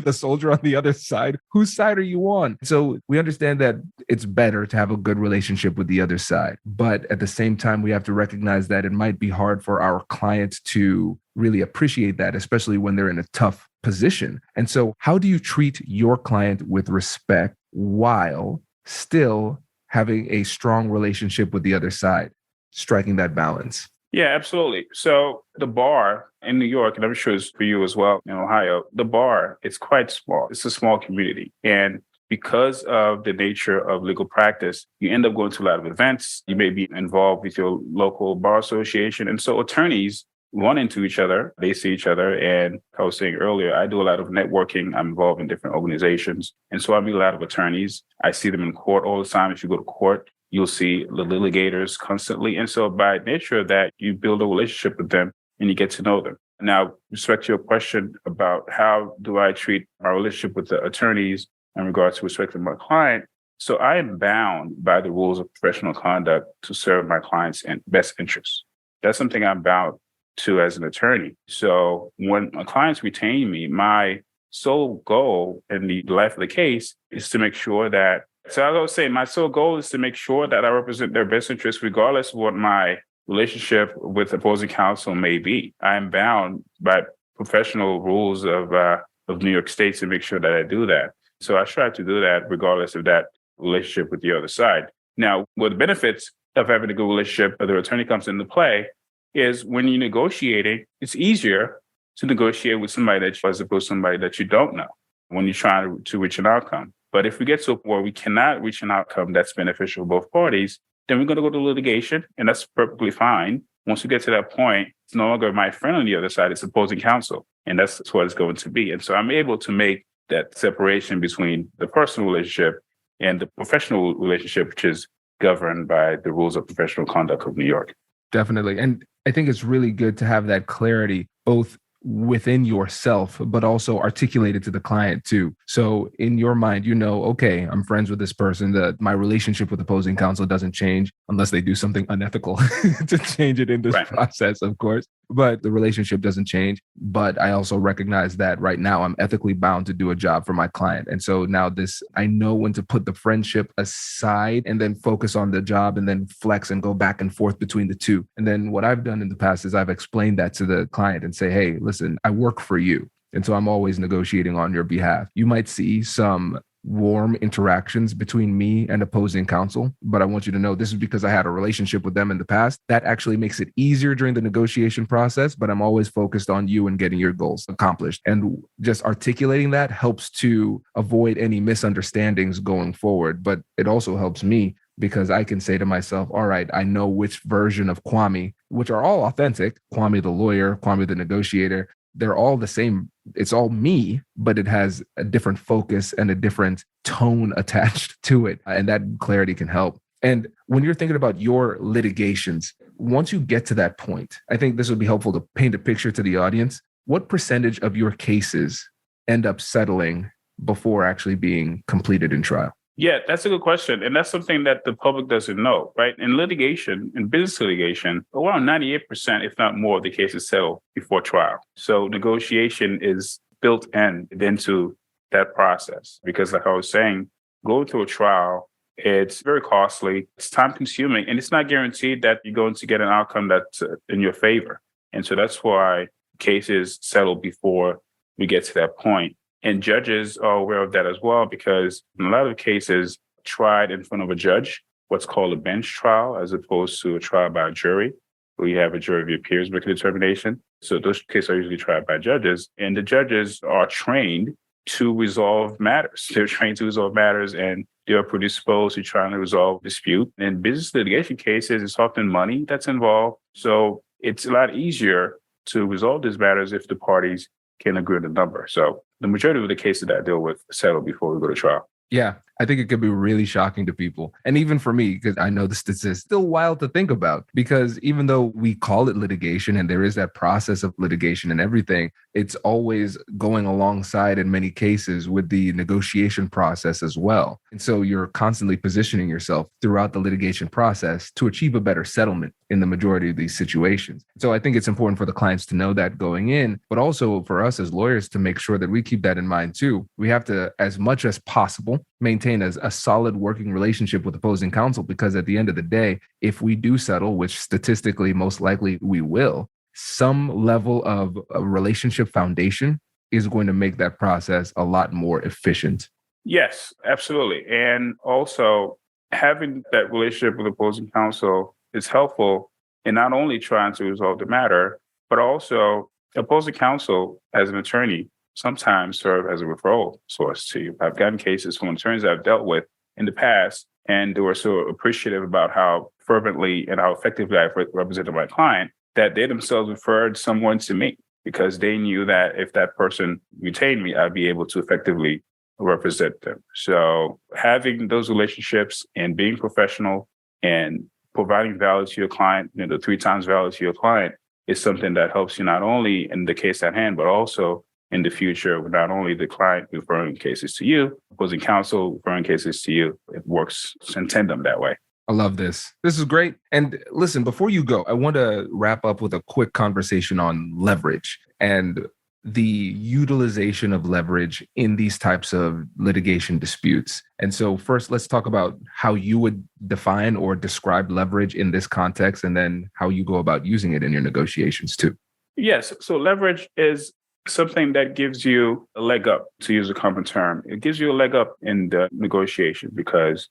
the soldier on the other side. Whose side are you on? So we understand that it's better to have a good relationship with the other side. But at the same time, we have to recognize that it might be hard for our clients to really appreciate that, especially when they're in a tough position. And so how do you treat your client with respect while still having a strong relationship with the other side, striking that balance? Yeah, absolutely. So the bar in New York, and I'm sure it's for you as well in Ohio, the bar, it's quite small. It's a small community. And because of the nature of legal practice, you end up going to a lot of events. You may be involved with your local bar association. And so attorneys run into each other. They see each other. And like I was saying earlier, I do a lot of networking. I'm involved in different organizations. And so I meet a lot of attorneys. I see them in court all the time. If you go to court, you'll see the litigators constantly. And so by nature of that, you build a relationship with them and you get to know them. Now, with respect to your question about how do I treat my relationship with the attorneys in regards to respect to my client, so I am bound by the rules of professional conduct to serve my clients' best interests. That's something I'm bound to as an attorney. So when my clients retain me, my sole goal in the life of the case is to make sure that, so I was saying my sole goal is to make sure that I represent their best interests, regardless of what my relationship with opposing counsel may be. I am bound by professional rules of New York State to make sure that I do that. So I strive to do that regardless of that relationship with the other side. Now, what the benefits of having a good relationship with the attorney comes into play is when you're negotiating, it's easier to negotiate with somebody that as opposed to somebody that you don't know when you're trying to reach an outcome. But if we get to a point where we cannot reach an outcome that's beneficial to both parties, then we're going to go to litigation, and that's perfectly fine. Once we get to that point, it's no longer my friend on the other side, it's opposing counsel, and that's what it's going to be. And so I'm able to make that separation between the personal relationship and the professional relationship, which is governed by the rules of professional conduct of New York. Definitely. And I think it's really good to have that clarity, both within yourself, but also articulated to the client too. So in your mind, okay, I'm friends with this person, that my relationship with opposing counsel doesn't change unless they do something unethical to change it in this process, of course. But the relationship doesn't change. But I also recognize that right now I'm ethically bound to do a job for my client. And so now I know when to put the friendship aside and then focus on the job and then flex and go back and forth between the two. And then what I've done in the past is I've explained that to the client and say, hey, listen, I work for you. And so I'm always negotiating on your behalf. You might see some warm interactions between me and opposing counsel, but I want you to know this is because I had a relationship with them in the past. That actually makes it easier during the negotiation process, but I'm always focused on you and getting your goals accomplished. And just articulating that helps to avoid any misunderstandings going forward. But it also helps me because I can say to myself, all right, I know which version of Kwame, which are all authentic, Kwame the lawyer, Kwame the negotiator, they're all the same. It's all me, but it has a different focus and a different tone attached to it. And that clarity can help. And when you're thinking about your litigations, once you get to that point, I think this would be helpful to paint a picture to the audience. What percentage of your cases end up settling before actually being completed in trial? Yeah, that's a good question. And that's something that the public doesn't know, right? In litigation, in business litigation, around 98%, if not more, of the cases settle before trial. So negotiation is built into that process because like I was saying, going through a trial, it's very costly, it's time consuming, and it's not guaranteed that you're going to get an outcome that's in your favor. And so that's why cases settle before we get to that point. And judges are aware of that as well, because in a lot of cases tried in front of a judge, what's called a bench trial, as opposed to a trial by a jury, where you have a jury of your peers make a determination. So those cases are usually tried by judges, and the judges are trained to resolve matters. They're trained to resolve matters, and they are predisposed to trying to resolve dispute. In business litigation cases, it's often money that's involved. So it's a lot easier to resolve these matters if the parties can agree on the number. So the majority of the cases that I deal with settle before we go to trial. Yeah, I think it could be really shocking to people. And even for me, because I know this is still wild to think about, because even though we call it litigation and there is that process of litigation and everything, it's always going alongside in many cases with the negotiation process as well. And so you're constantly positioning yourself throughout the litigation process to achieve a better settlement in the majority of these situations. So I think it's important for the clients to know that going in, but also for us as lawyers to make sure that we keep that in mind too. We have to, as much as possible, maintain a solid working relationship with opposing counsel, because at the end of the day, if we do settle, which statistically most likely we will, some level of a relationship foundation is going to make that process a lot more efficient. Yes, absolutely. And also having that relationship with opposing counsel is helpful in not only trying to resolve the matter, but also opposing counsel as an attorney sometimes serve as a referral source to you. I've gotten cases from attorneys I've dealt with in the past, and they were so appreciative about how fervently and how effectively I've represented my client that they themselves referred someone to me because they knew that if that person retained me, I'd be able to effectively represent them. So having those relationships and being professional and providing value to your client, the 3 times value to your client is something that helps you not only in the case at hand, but also in the future with not only the client referring cases to you, opposing counsel referring cases to you. It works in tandem that way. I love this. This is great. And listen, before you go, I want to wrap up with a quick conversation on leverage and the utilization of leverage in these types of litigation disputes. And so first, let's talk about how you would define or describe leverage in this context, and then how you go about using it in your negotiations too. Yes. So leverage is something that gives you a leg up, to use a common term. It gives you a leg up in the negotiation because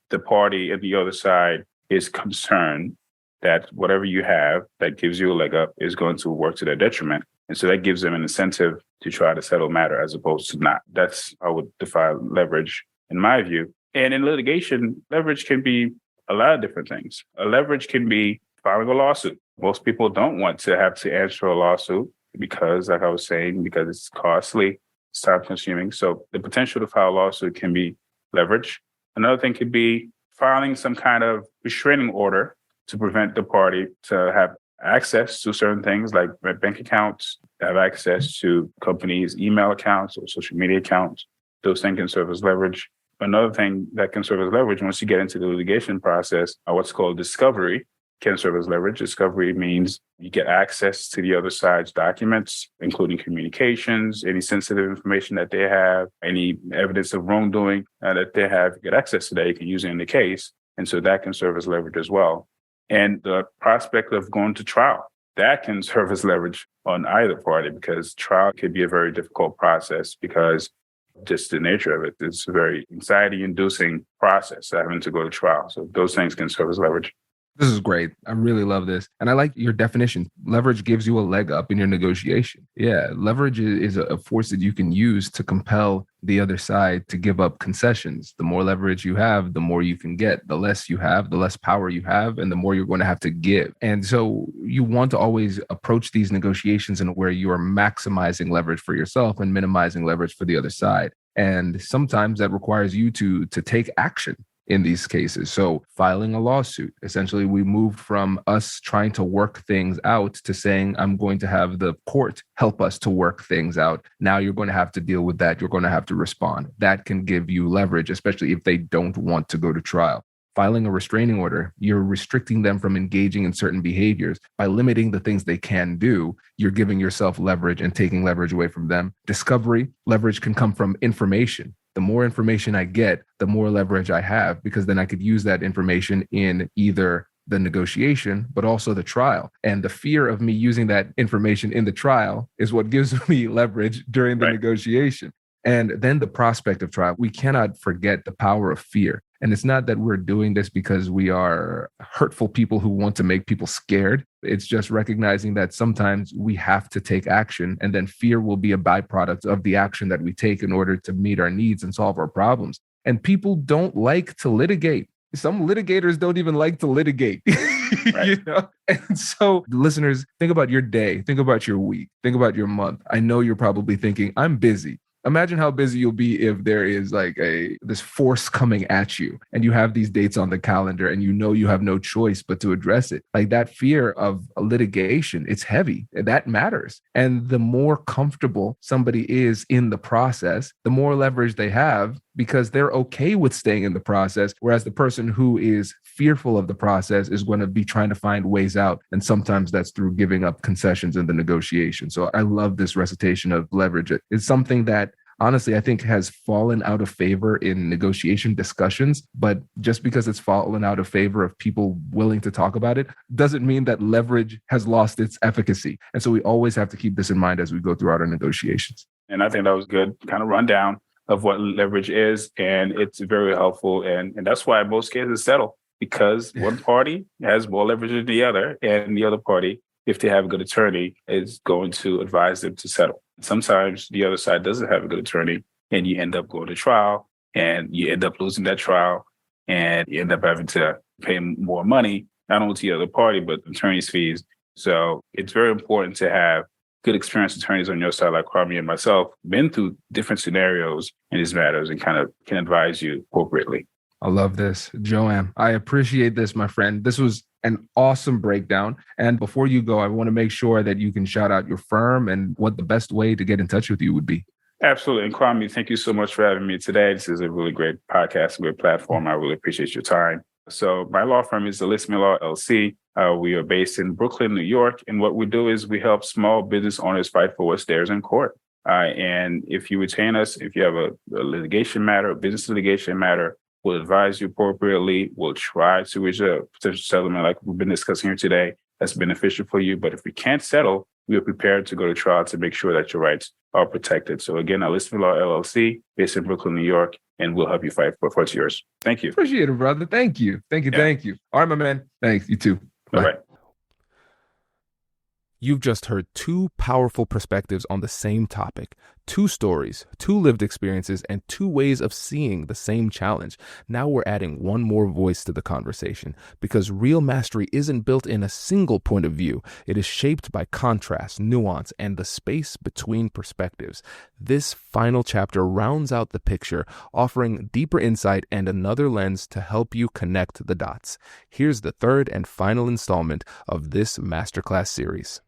the party at the other side is concerned that whatever you have that gives you a leg up is going to work to their detriment. And so that gives them an incentive to try to settle matter as opposed to not. That's how I would define leverage in my view. And in litigation, leverage can be a lot of different things. A leverage can be filing a lawsuit. Most people don't want to have to answer a lawsuit because, like I was saying, because it's costly, it's time consuming. So the potential to file a lawsuit can be leverage. Another thing could be filing some kind of restraining order to prevent the party to have access to certain things like bank accounts, have access to companies' email accounts or social media accounts. Those things can serve as leverage. Another thing that can serve as leverage once you get into the litigation process are what's called discovery can serve as leverage. Discovery means you get access to the other side's documents, including communications, any sensitive information that they have, any evidence of wrongdoing that they have. You get access to that, you can use it in the case. And so that can serve as leverage as well. And the prospect of going to trial, that can serve as leverage on either party because trial could be a very difficult process because just the nature of it, it's a very anxiety-inducing process having to go to trial. So those things can serve as leverage. This is great. I really love this. And I like your definition. Leverage gives you a leg up in your negotiation. Yeah, leverage is a force that you can use to compel the other side to give up concessions. The more leverage you have, the more you can get. The less you have, the less power you have, and the more you're going to have to give. And so you want to always approach these negotiations in a where you are maximizing leverage for yourself and minimizing leverage for the other side. And sometimes that requires you to take action in these cases. So filing a lawsuit, essentially we moved from us trying to work things out to saying, I'm going to have the court help us to work things out. Now you're going to have to deal with that. You're going to have to respond. That can give you leverage, especially if they don't want to go to trial. Filing a restraining order, you're restricting them from engaging in certain behaviors. By limiting the things they can do, you're giving yourself leverage and taking leverage away from them. Discovery, leverage can come from information. The more information I get, the more leverage I have, because then I could use that information in either the negotiation, but also the trial. And the fear of me using that information in the trial is what gives me leverage during the negotiation. And then the prospect of trial. We cannot forget the power of fear. And it's not that we're doing this because we are hurtful people who want to make people scared. It's just recognizing that sometimes we have to take action, and then fear will be a byproduct of the action that we take in order to meet our needs and solve our problems. And people don't like to litigate. Some litigators don't even like to litigate. You know? And so listeners, think about your day, think about your week, think about your month. I know you're probably thinking, I'm busy. Imagine how busy you'll be if there is like this force coming at you and you have these dates on the calendar and you know you have no choice but to address it. Like that fear of litigation, it's heavy. That matters. And the more comfortable somebody is in the process, the more leverage they have because they're okay with staying in the process. Whereas the person who is fearful of the process is going to be trying to find ways out. And sometimes that's through giving up concessions in the negotiation. So I love this recitation of leverage. It's something that honestly, I think has fallen out of favor in negotiation discussions, but just because it's fallen out of favor of people willing to talk about it, doesn't mean that leverage has lost its efficacy. And so we always have to keep this in mind as we go throughout our negotiations. And I think that was good kind of rundown of what leverage is. And it's very helpful. And that's why most cases settle, because one party has more leverage than the other, and the other party, if they have a good attorney, is going to advise them to settle. Sometimes the other side doesn't have a good attorney, and you end up going to trial, and you end up losing that trial, and you end up having to pay more money, not only to the other party, but attorney's fees. So it's very important to have good experienced attorneys on your side, like Kwame and myself, been through different scenarios in these matters and kind of can advise you appropriately. I love this. Joanne, I appreciate this, my friend. This was an awesome breakdown. And before you go, I want to make sure that you can shout out your firm and what the best way to get in touch with you would be. Absolutely. And Kwame, thank you so much for having me today. This is a really great podcast, a great platform. I really appreciate your time. So my law firm is Elizabeth Law LLC. We are based in Brooklyn, New York. And what we do is we help small business owners fight for what's theirs in court. And if you retain us, if you have a litigation matter, a business litigation matter, we'll advise you appropriately. We'll try to reach a potential settlement like we've been discussing here today that's beneficial for you. But if we can't settle, we are prepared to go to trial to make sure that your rights are protected. So again, Elizabeth Law LLC, based in Brooklyn, New York, and we'll help you fight for what's yours. Thank you. Appreciate it, brother. Thank you. Thank you. Yeah. Thank you. All right, my man. Thanks. You too. Bye-bye. You've just heard two powerful perspectives on the same topic, two stories, two lived experiences, and two ways of seeing the same challenge. Now we're adding one more voice to the conversation because real mastery isn't built in a single point of view. It is shaped by contrast, nuance, and the space between perspectives. This final chapter rounds out the picture, offering deeper insight and another lens to help you connect the dots. Here's the third and final installment of this masterclass series.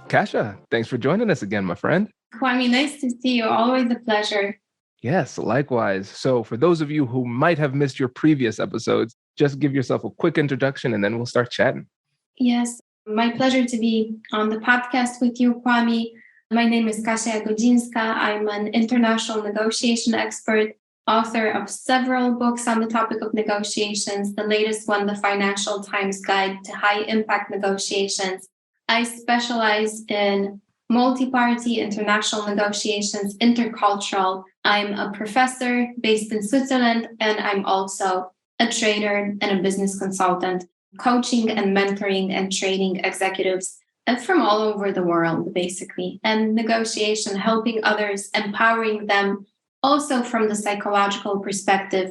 Kasha, thanks for joining us again, my friend. Kwame, nice to see you. Always a pleasure. Yes, likewise. So for those of you who might have missed your previous episodes, just give yourself a quick introduction and then we'll start chatting. Yes, my pleasure to be on the podcast with you, Kwame. My name is Kasia Godzinska. I'm an international negotiation expert, author of several books on the topic of negotiations. The latest one, The Financial Times Guide to High Impact Negotiations. I specialize in multi-party international negotiations, intercultural. I'm a professor based in Switzerland, and I'm also a trainer and a business consultant, coaching and mentoring and training executives from all over the world, basically. And negotiation, helping others, empowering them, also from the psychological perspective,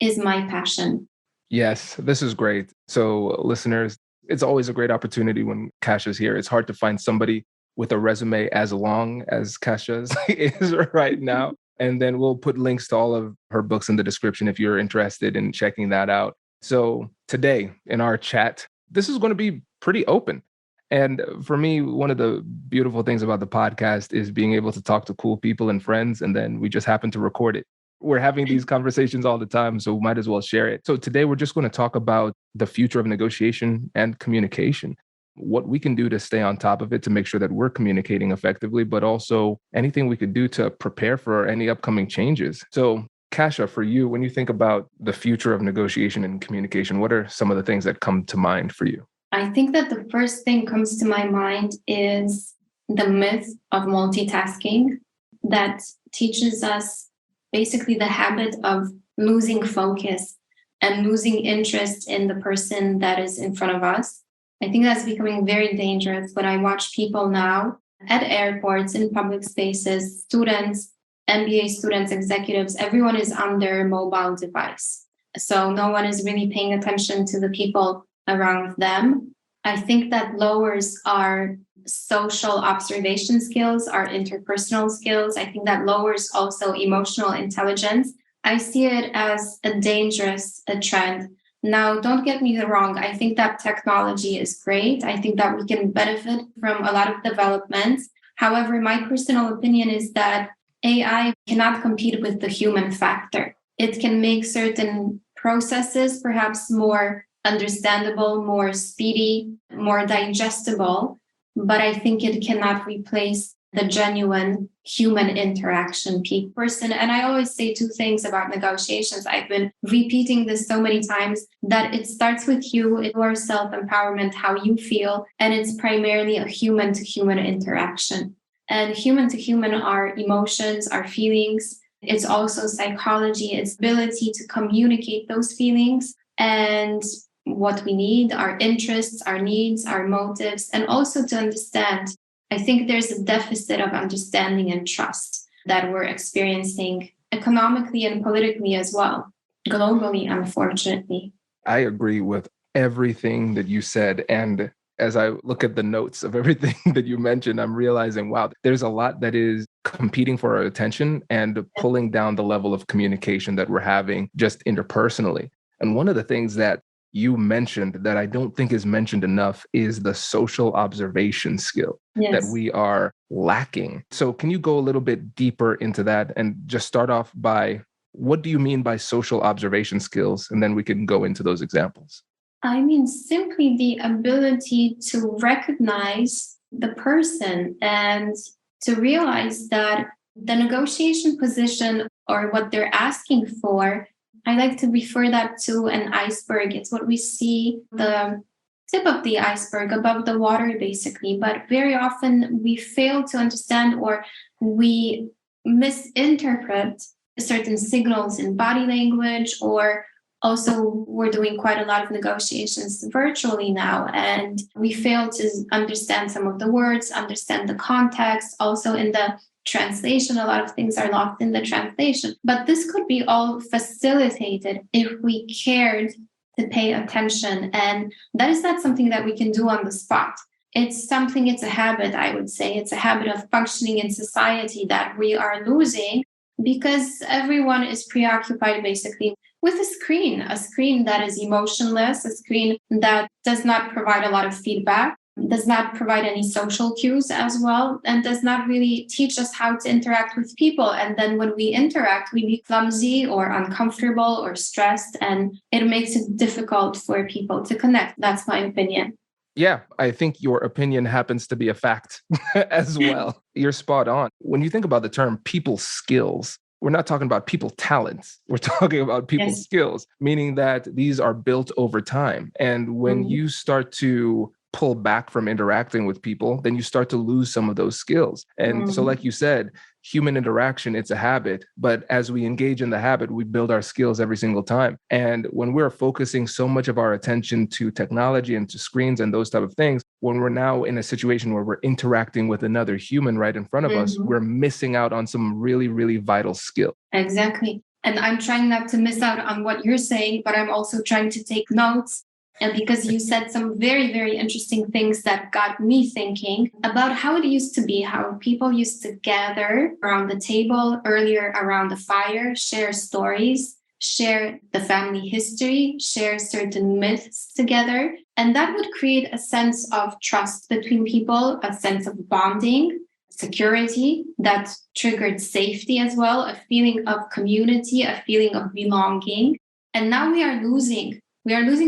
is my passion. Yes, this is great. So listeners, it's always a great opportunity when Kasha's here. It's hard to find somebody with a resume as long as Kasha's is right now. And then we'll put links to all of her books in the description if you're interested in checking that out. So today in our chat, this is going to be pretty open. And for me, one of the beautiful things about the podcast is being able to talk to cool people and friends, and then we just happen to record it. We're having these conversations all the time, so might as well share it. So today we're just going to talk about the future of negotiation and communication, what we can do to stay on top of it to make sure that we're communicating effectively, but also anything we could do to prepare for any upcoming changes. So Kasha, for you, when you think about the future of negotiation and communication, what are some of the things that come to mind for you? I think that the first thing comes to my mind is the myth of multitasking that teaches us basically the habit of losing focus and losing interest in the person that is in front of us. I think that's becoming very dangerous when I watch people now at airports, in public spaces, students, MBA students, executives, everyone is on their mobile device. So no one is really paying attention to the people around them. I think that lowers our social observation skills, our interpersonal skills. I think that lowers also emotional intelligence. I see it as a dangerous trend. Now, don't get me wrong. I think that technology is great. I think that we can benefit from a lot of developments. However, my personal opinion is that AI cannot compete with the human factor. It can make certain processes perhaps more understandable, more speedy, more digestible, but I think it cannot replace the genuine human interaction person. And I always say two things about negotiations. I've been repeating this so many times that it starts with you, your self-empowerment, how you feel, and it's primarily a human-to-human interaction. And human-to-human are emotions, our feelings. It's also psychology, its ability to communicate those feelings and what we need, our interests, our needs, our motives, and also to understand. I think there's a deficit of understanding and trust that we're experiencing economically and politically as well, globally, unfortunately. I agree with everything that you said. And as I look at the notes of everything that you mentioned, I'm realizing, wow, there's a lot that is competing for our attention and pulling down the level of communication that we're having just interpersonally. And one of the things that you mentioned that I don't think is mentioned enough is the social observation skill that Yes. we are lacking. So can you go a little bit deeper into that and just start off by what do you mean by social observation skills? And then we can go into those examples. I mean, simply the ability to recognize the person and to realize that the negotiation position or what they're asking for, I like to refer that to an iceberg. It's what we see, the tip of the iceberg above the water, basically. But very often we fail to understand or we misinterpret certain signals in body language, or also we're doing quite a lot of negotiations virtually now, and we fail to understand some of the words, understand the context. Also in the translation, a lot of things are lost in the translation, but this could be all facilitated if we cared to pay attention. And that is not something that we can do on the spot. It's a habit, I would say. It's a habit of functioning in society that we are losing because everyone is preoccupied basically with a screen that is emotionless, a screen that does not provide a lot of feedback, does not provide any social cues as well, and does not really teach us how to interact with people. And then when we interact, we be clumsy or uncomfortable or stressed, and it makes it difficult for people to connect. That's my opinion. Yeah, I think your opinion happens to be a fact as well. You're spot on. When you think about the term people skills, we're not talking about people talents. We're talking about people Yes. skills, meaning that these are built over time. And when you start to pull back from interacting with people, then you start to lose some of those skills. And so, like you said, human interaction, it's a habit. But as we engage in the habit, we build our skills every single time. And when we're focusing so much of our attention to technology and to screens and those type of things, when we're now in a situation where we're interacting with another human right in front of us, we're missing out on some really, really vital skill. Exactly. And I'm trying not to miss out on what you're saying, but I'm also trying to take notes. And because you said some very, very interesting things that got me thinking about how it used to be, how people used to gather around the table, earlier around the fire, share stories, share the family history, share certain myths together. And that would create a sense of trust between people, a sense of bonding, security that triggered safety as well, a feeling of community, a feeling of belonging. And now we are losing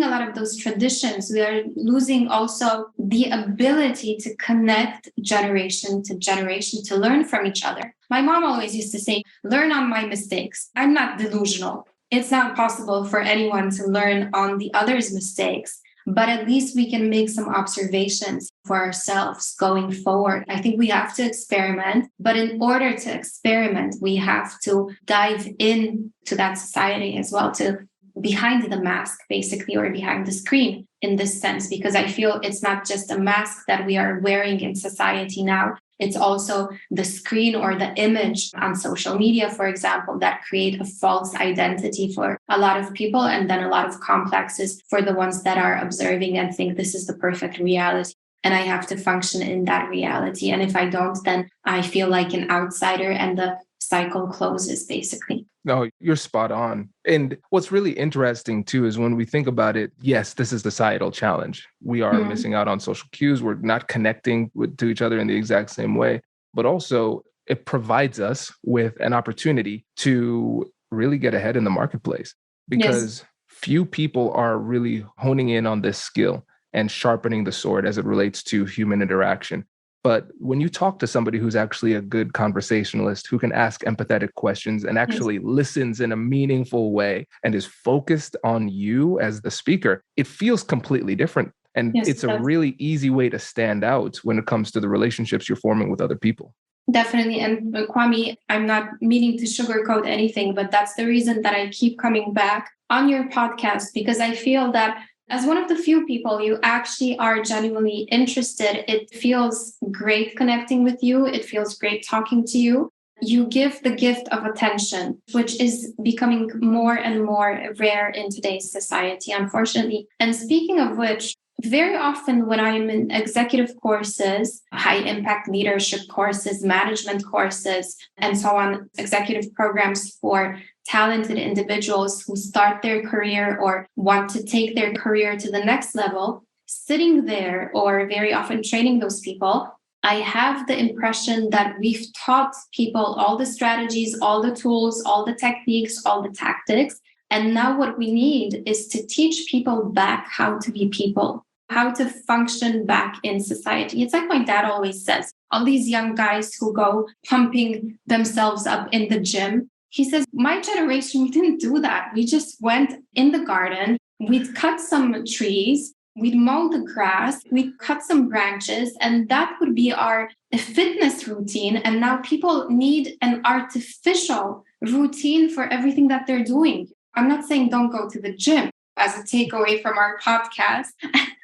a lot of those traditions. We are losing also the ability to connect generation to generation, to learn from each other. My mom always used to say, learn on my mistakes. I'm not delusional. It's not possible for anyone to learn on the other's mistakes, but at least we can make some observations for ourselves going forward. I think we have to experiment, but in order to experiment, we have to dive into that society as well, to behind the mask, basically, or behind the screen in this sense, because I feel it's not just a mask that we are wearing in society now. It's also the screen or the image on social media, for example, that create a false identity for a lot of people, and then a lot of complexes for the ones that are observing and think this is the perfect reality. And I have to function in that reality. And if I don't, then I feel like an outsider and the cycle closes, basically. No, you're spot on. And what's really interesting too is when we think about it, yes, this is the societal challenge. We are missing out on social cues. We're not connecting to each other in the exact same way. But also, it provides us with an opportunity to really get ahead in the marketplace because few people are really honing in on this skill and sharpening the sword as it relates to human interaction. But when you talk to somebody who's actually a good conversationalist, who can ask empathetic questions and actually listens in a meaningful way and is focused on you as the speaker, it feels completely different. And it's a really easy way to stand out when it comes to the relationships you're forming with other people. Definitely. And Kwame, I'm not meaning to sugarcoat anything, but that's the reason that I keep coming back on your podcast, because I feel that as one of the few people, you actually are genuinely interested. It feels great connecting with you. It feels great talking to you. you give the gift of attention, which is becoming more and more rare in today's society, unfortunately. And speaking of which, very often when I'm in executive courses, high impact leadership courses, management courses, and so on, executive programs for talented individuals who start their career or want to take their career to the next level, sitting there or very often training those people, I have the impression that we've taught people all the strategies, all the tools, all the techniques, all the tactics. And now what we need is to teach people back how to be people, how to function back in society. It's like my dad always says, all these young guys who go pumping themselves up in the gym. He says, my generation, we didn't do that. We just went in the garden, we'd cut some trees, we'd mow the grass, we'd cut some branches, and that would be our fitness routine. And now people need an artificial routine for everything that they're doing. I'm not saying don't go to the gym as a takeaway from our podcast.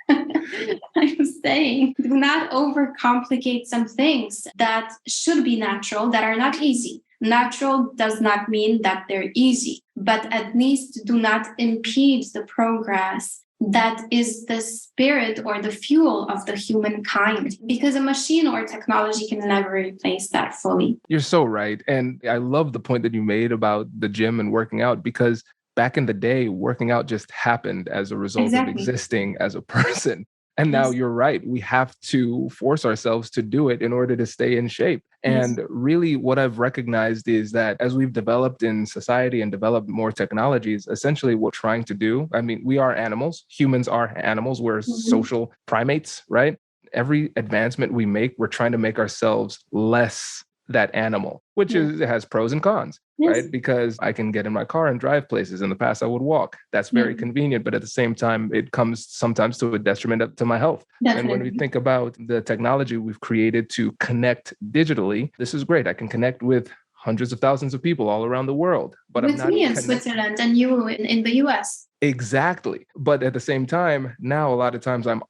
I'm saying do not overcomplicate some things that should be natural, that are not easy. Natural does not mean that they're easy, but at least do not impede the progress that is the spirit or the fuel of the humankind, because a machine or technology can never replace that fully. You're so right. And I love the point that you made about the gym and working out, because back in the day, working out just happened as a result of existing as a person. And now you're right. We have to force ourselves to do it in order to stay in shape. And really what I've recognized is that as we've developed in society and developed more technologies, essentially what we're trying to do, I mean, we are animals. Humans are animals. We're social primates, right? Every advancement we make, we're trying to make ourselves less that animal, which is, it has pros and cons, right? Because I can get in my car and drive places. In the past, I would walk. That's very convenient. But at the same time, it comes sometimes to a detriment to my health. And when we think about the technology we've created to connect digitally, this is great. I can connect with hundreds of thousands of people all around the world. But with me in Switzerland and you in the US. Exactly. But at the same time, now a lot of times I'm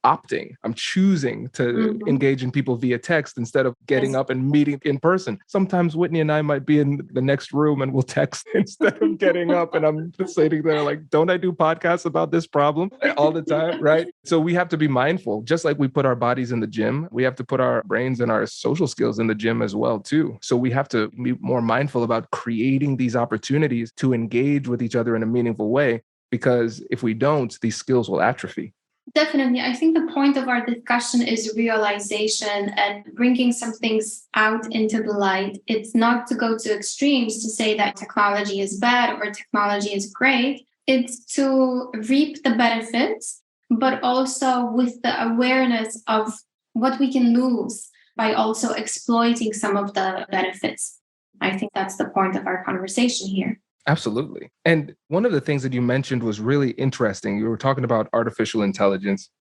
choosing to engage in people via text instead of getting up and meeting in person. Sometimes Whitney and I might be in the next room and we'll text instead of getting up. And I'm just sitting there like, don't I do podcasts about this problem all the time? Right. So we have to be mindful, just like we put our bodies in the gym, we have to put our brains and our social skills in the gym as well, too. So we have to be more mindful about creating these opportunities to engage with each other in a meaningful way. Because if we don't, these skills will atrophy. Definitely. I think the point of our discussion is realization and bringing some things out into the light. It's not to go to extremes to say that technology is bad or technology is great. It's to reap the benefits, but also with the awareness of what we can lose by also exploiting some of the benefits. I think that's the point of our conversation here. Absolutely. And one of the things that you mentioned was really interesting. You were talking about artificial intelligence.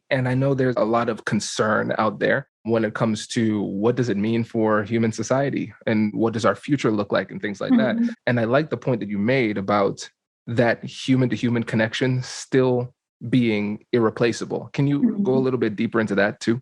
And I know there's a lot of concern out there when it comes to what does it mean for human society and what does our future look like and things like that. And I like the point that you made about that human to human connection still being irreplaceable. Can you go a little bit deeper into that too?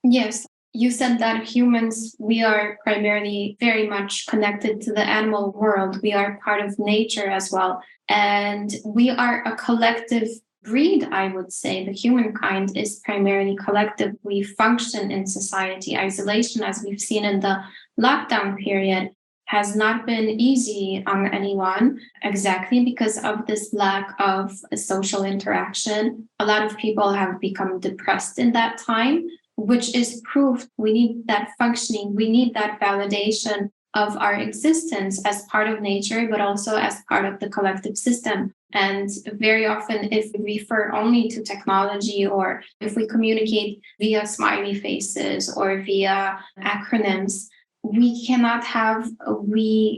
Yes. You said that humans, we are primarily very much connected to the animal world. We are part of nature as well. And we are a collective breed, I would say. The humankind is primarily collective. We function in society. Isolation, as we've seen in the lockdown period, has not been easy on anyone, exactly because of this lack of social interaction. A lot of people have become depressed in that time, which is proof we need that functioning, we need that validation of our existence as part of nature, but also as part of the collective system. And very often, if we refer only to technology or if we communicate via smiley faces or via acronyms, we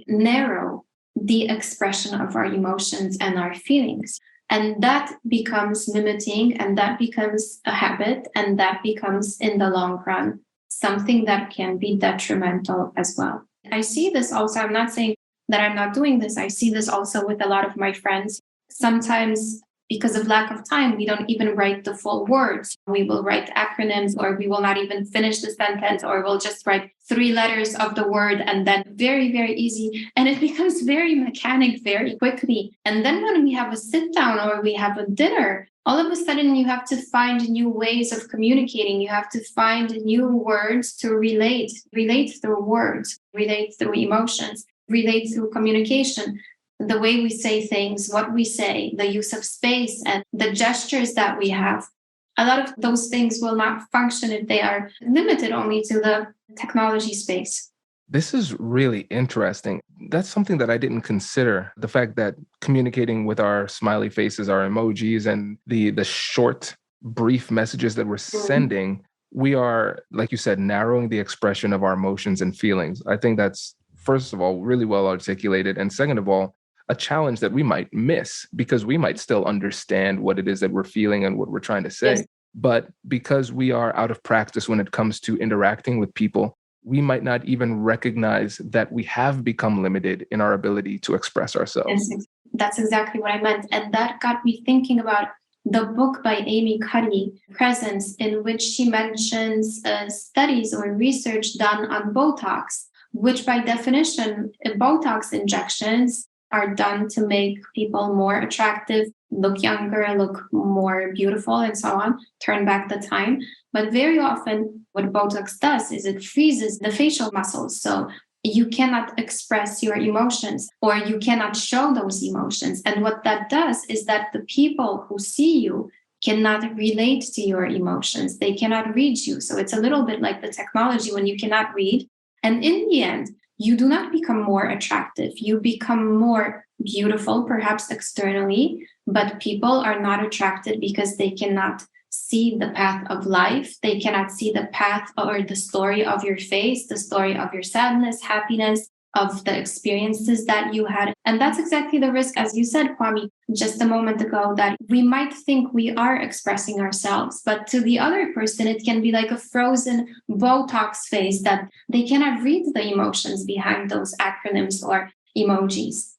narrow the expression of our emotions and our feelings. And that becomes limiting, and that becomes a habit, and that becomes, in the long run, something that can be detrimental as well. I see this also. I'm not saying that I'm not doing this. I see this also with a lot of my friends. Sometimes because of lack of time, we don't even write the full words. We will write acronyms, or we will not even finish the sentence, or we'll just write 3 letters of the word, and then very, very easy. And it becomes very mechanic very quickly. And then when we have a sit down or we have a dinner, all of a sudden you have to find new ways of communicating. You have to find new words to relate through words, relate through emotions, relate through communication. The way we say things, what we say, the use of space, and the gestures that we have. A lot of those things will not function if they are limited only to the technology space. This is really interesting. That's something that I didn't consider. The fact that communicating with our smiley faces, our emojis, and the short, brief messages that we're sending, we are, like you said, narrowing the expression of our emotions and feelings. I think that's, first of all, really well articulated. And second of all, a challenge that we might miss because we might still understand what it is that we're feeling and what we're trying to say. Yes. But because we are out of practice when it comes to interacting with people, we might not even recognize that we have become limited in our ability to express ourselves. Yes, that's exactly what I meant. And that got me thinking about the book by Amy Cuddy, Presence, in which she mentions studies or research done on Botox, which by definition, Botox injections are done to make people more attractive, look younger, look more beautiful, and so on, turn back the time. But very often, what Botox does is it freezes the facial muscles. So you cannot express your emotions, or you cannot show those emotions. And what that does is that the people who see you cannot relate to your emotions. They cannot read you. So it's a little bit like the technology when you cannot read. And in the end, you do not become more attractive. You become more beautiful, perhaps externally, but people are not attracted because they cannot see the path of life. They cannot see the path or the story of your face, the story of your sadness, happiness, of the experiences that you had. And that's exactly the risk, as you said, Kwame, just a moment ago, that we might think we are expressing ourselves, but to the other person, it can be like a frozen Botox face that they cannot read the emotions behind those acronyms or emojis.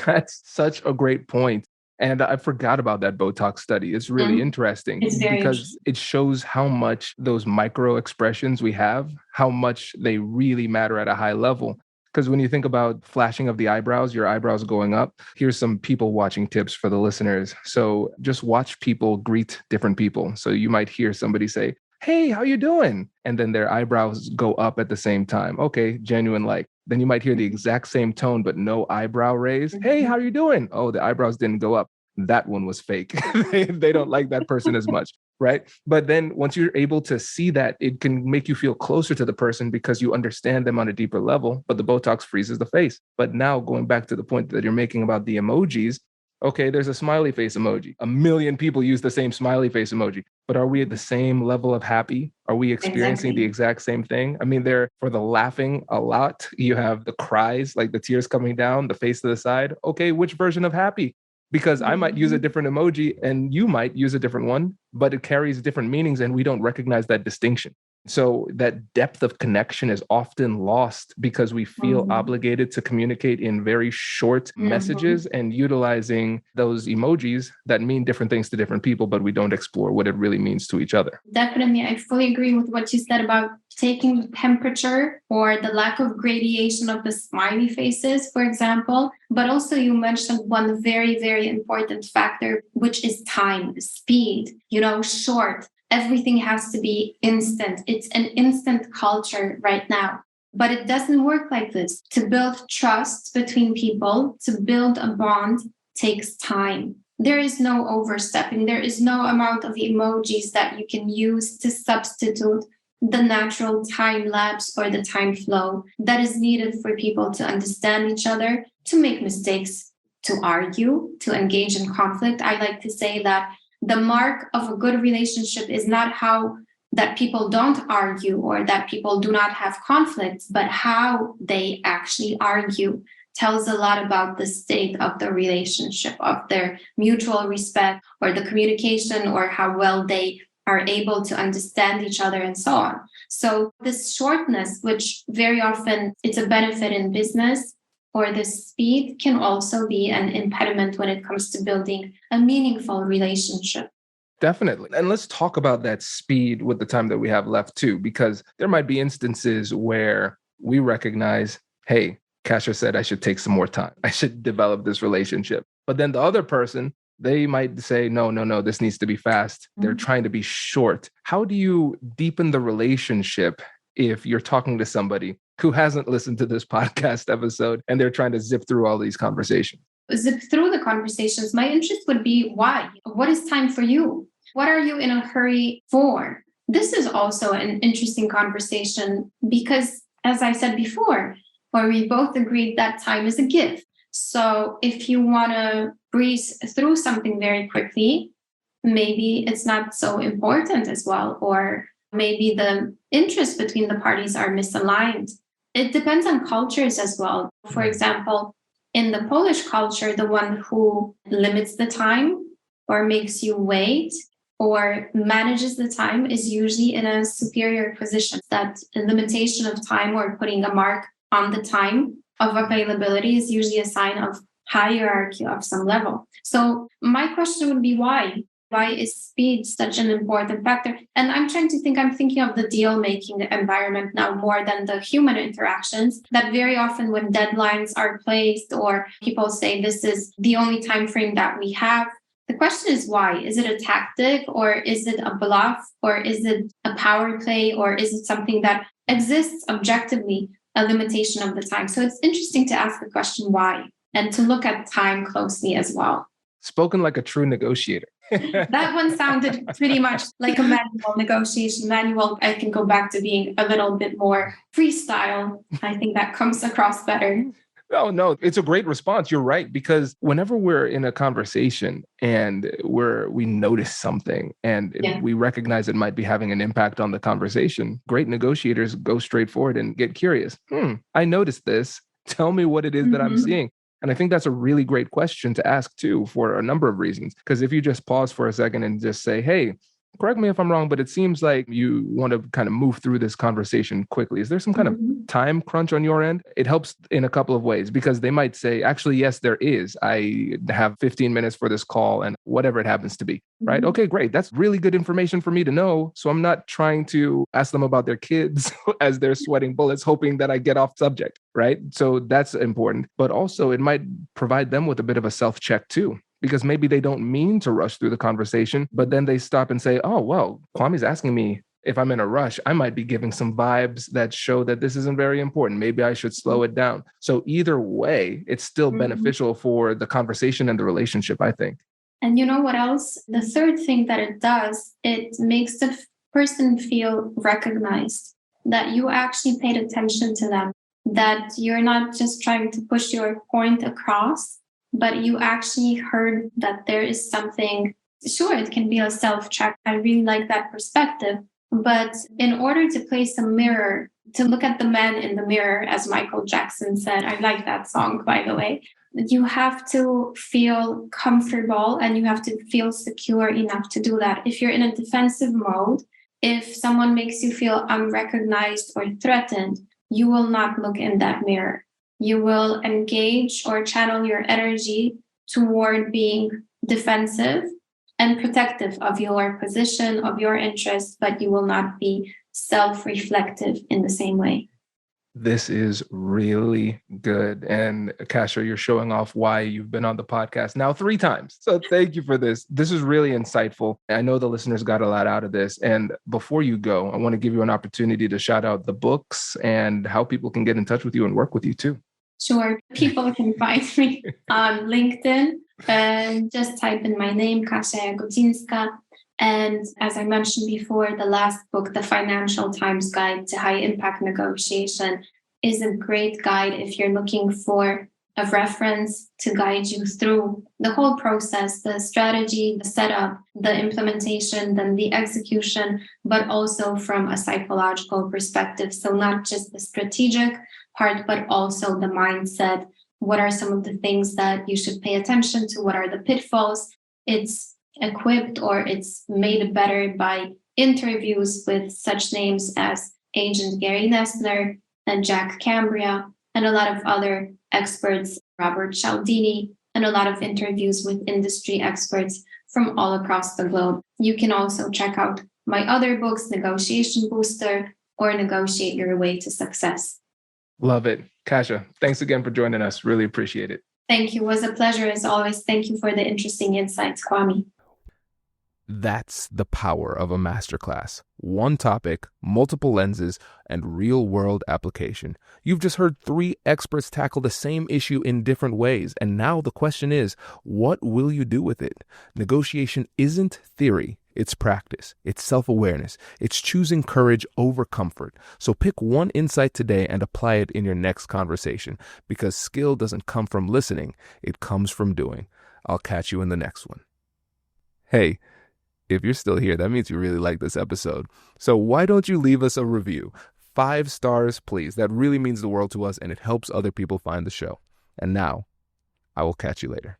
That's such a great point. And I forgot about that Botox study. It's really interesting because it shows how much those micro expressions we have, how much they really matter at a high level. Because when you think about flashing of the eyebrows, your eyebrows going up, here's some people watching tips for the listeners. So just watch people greet different people. So you might hear somebody say, "Hey, how you doing?" And then their eyebrows go up at the same time. Okay, genuine like. Then you might hear the exact same tone, but no eyebrow raise. "Hey, how you doing?" Oh, the eyebrows didn't go up. That one was fake. They don't like that person as much, right? But then once you're able to see that, it can make you feel closer to the person because you understand them on a deeper level, but the Botox freezes the face. But now going back to the point that you're making about the emojis, okay, there's a smiley face emoji. 1 million people use the same smiley face emoji, but are we at the same level of happy? Are we experiencing the exact same thing? I mean, there for the laughing a lot, you have the cries, like the tears coming down, the face to the side. Okay, which version of happy? Because I might use a different emoji and you might use a different one, but it carries different meanings and we don't recognize that distinction. So that depth of connection is often lost because we feel obligated to communicate in very short messages and utilizing those emojis that mean different things to different people, but we don't explore what it really means to each other. Definitely. I fully agree with what you said about taking the temperature or the lack of gradation of the smiley faces, for example. But also you mentioned one very, very important factor, which is time, speed, short. Everything has to be instant. It's an instant culture right now. But it doesn't work like this. To build trust between people, to build a bond takes time. There is no overstepping. There is no amount of emojis that you can use to substitute the natural time lapse or the time flow that is needed for people to understand each other, to make mistakes, to argue, to engage in conflict. I like to say that the mark of a good relationship is not how that people don't argue or that people do not have conflicts, but how they actually argue tells a lot about the state of the relationship, of their mutual respect or the communication or how well they are able to understand each other and so on. So this shortness, which very often it's a benefit in business, or the speed can also be an impediment when it comes to building a meaningful relationship. Definitely. And let's talk about that speed with the time that we have left too, because there might be instances where we recognize, hey, Kasha said I should take some more time. I should develop this relationship. But then the other person, they might say, no, this needs to be fast. They're trying to be short. How do you deepen the relationship if you're talking to somebody who hasn't listened to this podcast episode and they're trying to zip through all these conversations? Zip through the conversations. My interest would be why? What is time for you? What are you in a hurry for? This is also an interesting conversation because, as I said before, or we both agreed that time is a gift. So if you want to breeze through something very quickly, maybe it's not so important as well, or maybe the interests between the parties are misaligned. It depends on cultures as well. For example, in the Polish culture, the one who limits the time or makes you wait or manages the time is usually in a superior position. That limitation of time or putting a mark on the time of availability is usually a sign of hierarchy of some level. So my question would be why? Why is speed such an important factor? And I'm thinking of the deal-making environment now more than the human interactions, that very often when deadlines are placed or people say this is the only time frame that we have, the question is why? Is it a tactic or is it a bluff or is it a power play or is it something that exists objectively, a limitation of the time? So it's interesting to ask the question why and to look at time closely as well. Spoken like a true negotiator. That one sounded pretty much like a manual, negotiation manual. I can go back to being a little bit more freestyle. I think that comes across better. Oh, no, it's a great response. You're right. Because whenever we're in a conversation and we notice something and we recognize it might be having an impact on the conversation, great negotiators go straight forward and get curious. I noticed this. Tell me what it is that I'm seeing. And I think that's a really great question to ask too, for a number of reasons. Because if you just pause for a second and just say, hey, correct me if I'm wrong, but it seems like you want to kind of move through this conversation quickly. Is there some kind of time crunch on your end? It helps in a couple of ways because they might say, actually, yes, there is. I have 15 minutes for this call and whatever it happens to be, right? Okay, great. That's really good information for me to know. So I'm not trying to ask them about their kids as they're sweating bullets, hoping that I get off subject, right? So that's important. But also it might provide them with a bit of a self-check too. Because maybe they don't mean to rush through the conversation, but then they stop and say, oh, well, Kwame's asking me if I'm in a rush. I might be giving some vibes that show that this isn't very important. Maybe I should slow it down. So either way, it's still beneficial for the conversation and the relationship, I think. And you know what else? The third thing that it does, it makes the person feel recognized, that you actually paid attention to them, that you're not just trying to push your point across, but you actually heard that there is something. Sure, it can be a self-check. I really like that perspective. But in order to place a mirror, to look at the man in the mirror, as Michael Jackson said, I like that song, by the way, you have to feel comfortable and you have to feel secure enough to do that. If you're in a defensive mode, if someone makes you feel unrecognized or threatened, you will not look in that mirror. You will engage or channel your energy toward being defensive and protective of your position, of your interests, but you will not be self-reflective in the same way. This is really good. And Kasha, you're showing off why you've been on the podcast now 3 times. So thank you for this. This is really insightful. I know the listeners got a lot out of this. And before you go, I want to give you an opportunity to shout out the books and how people can get in touch with you and work with you too. Sure. People can find me on LinkedIn and just type in my name, Kasia Jagodzińska. And as I mentioned before, the last book, The Financial Times Guide to High Impact Negotiation, is a great guide if you're looking for a reference to guide you through the whole process, the strategy, the setup, the implementation, then the execution, but also from a psychological perspective. So not just the strategic part, but also the mindset. What are some of the things that you should pay attention to? What are the pitfalls? It's equipped or it's made better by interviews with such names as Agent Gary Nestler and Jack Cambria. and a lot of other experts, Robert Cialdini, and a lot of interviews with industry experts from all across the globe. You can also check out my other books, Negotiation Booster or Negotiate Your Way to Success. Love it. Kasia, thanks again for joining us. Really appreciate it. Thank you. It was a pleasure as always. Thank you for the interesting insights, Kwame. That's the power of a masterclass. One topic, multiple lenses, and real-world application. You've just heard 3 experts tackle the same issue in different ways, and now the question is, what will you do with it? Negotiation isn't theory. It's practice. It's self-awareness. It's choosing courage over comfort. So pick one insight today and apply it in your next conversation, because skill doesn't come from listening. It comes from doing. I'll catch you in the next one. Hey, if you're still here, that means you really like this episode. So why don't you leave us a review? 5 stars, please. That really means the world to us, and it helps other people find the show. And now, I will catch you later.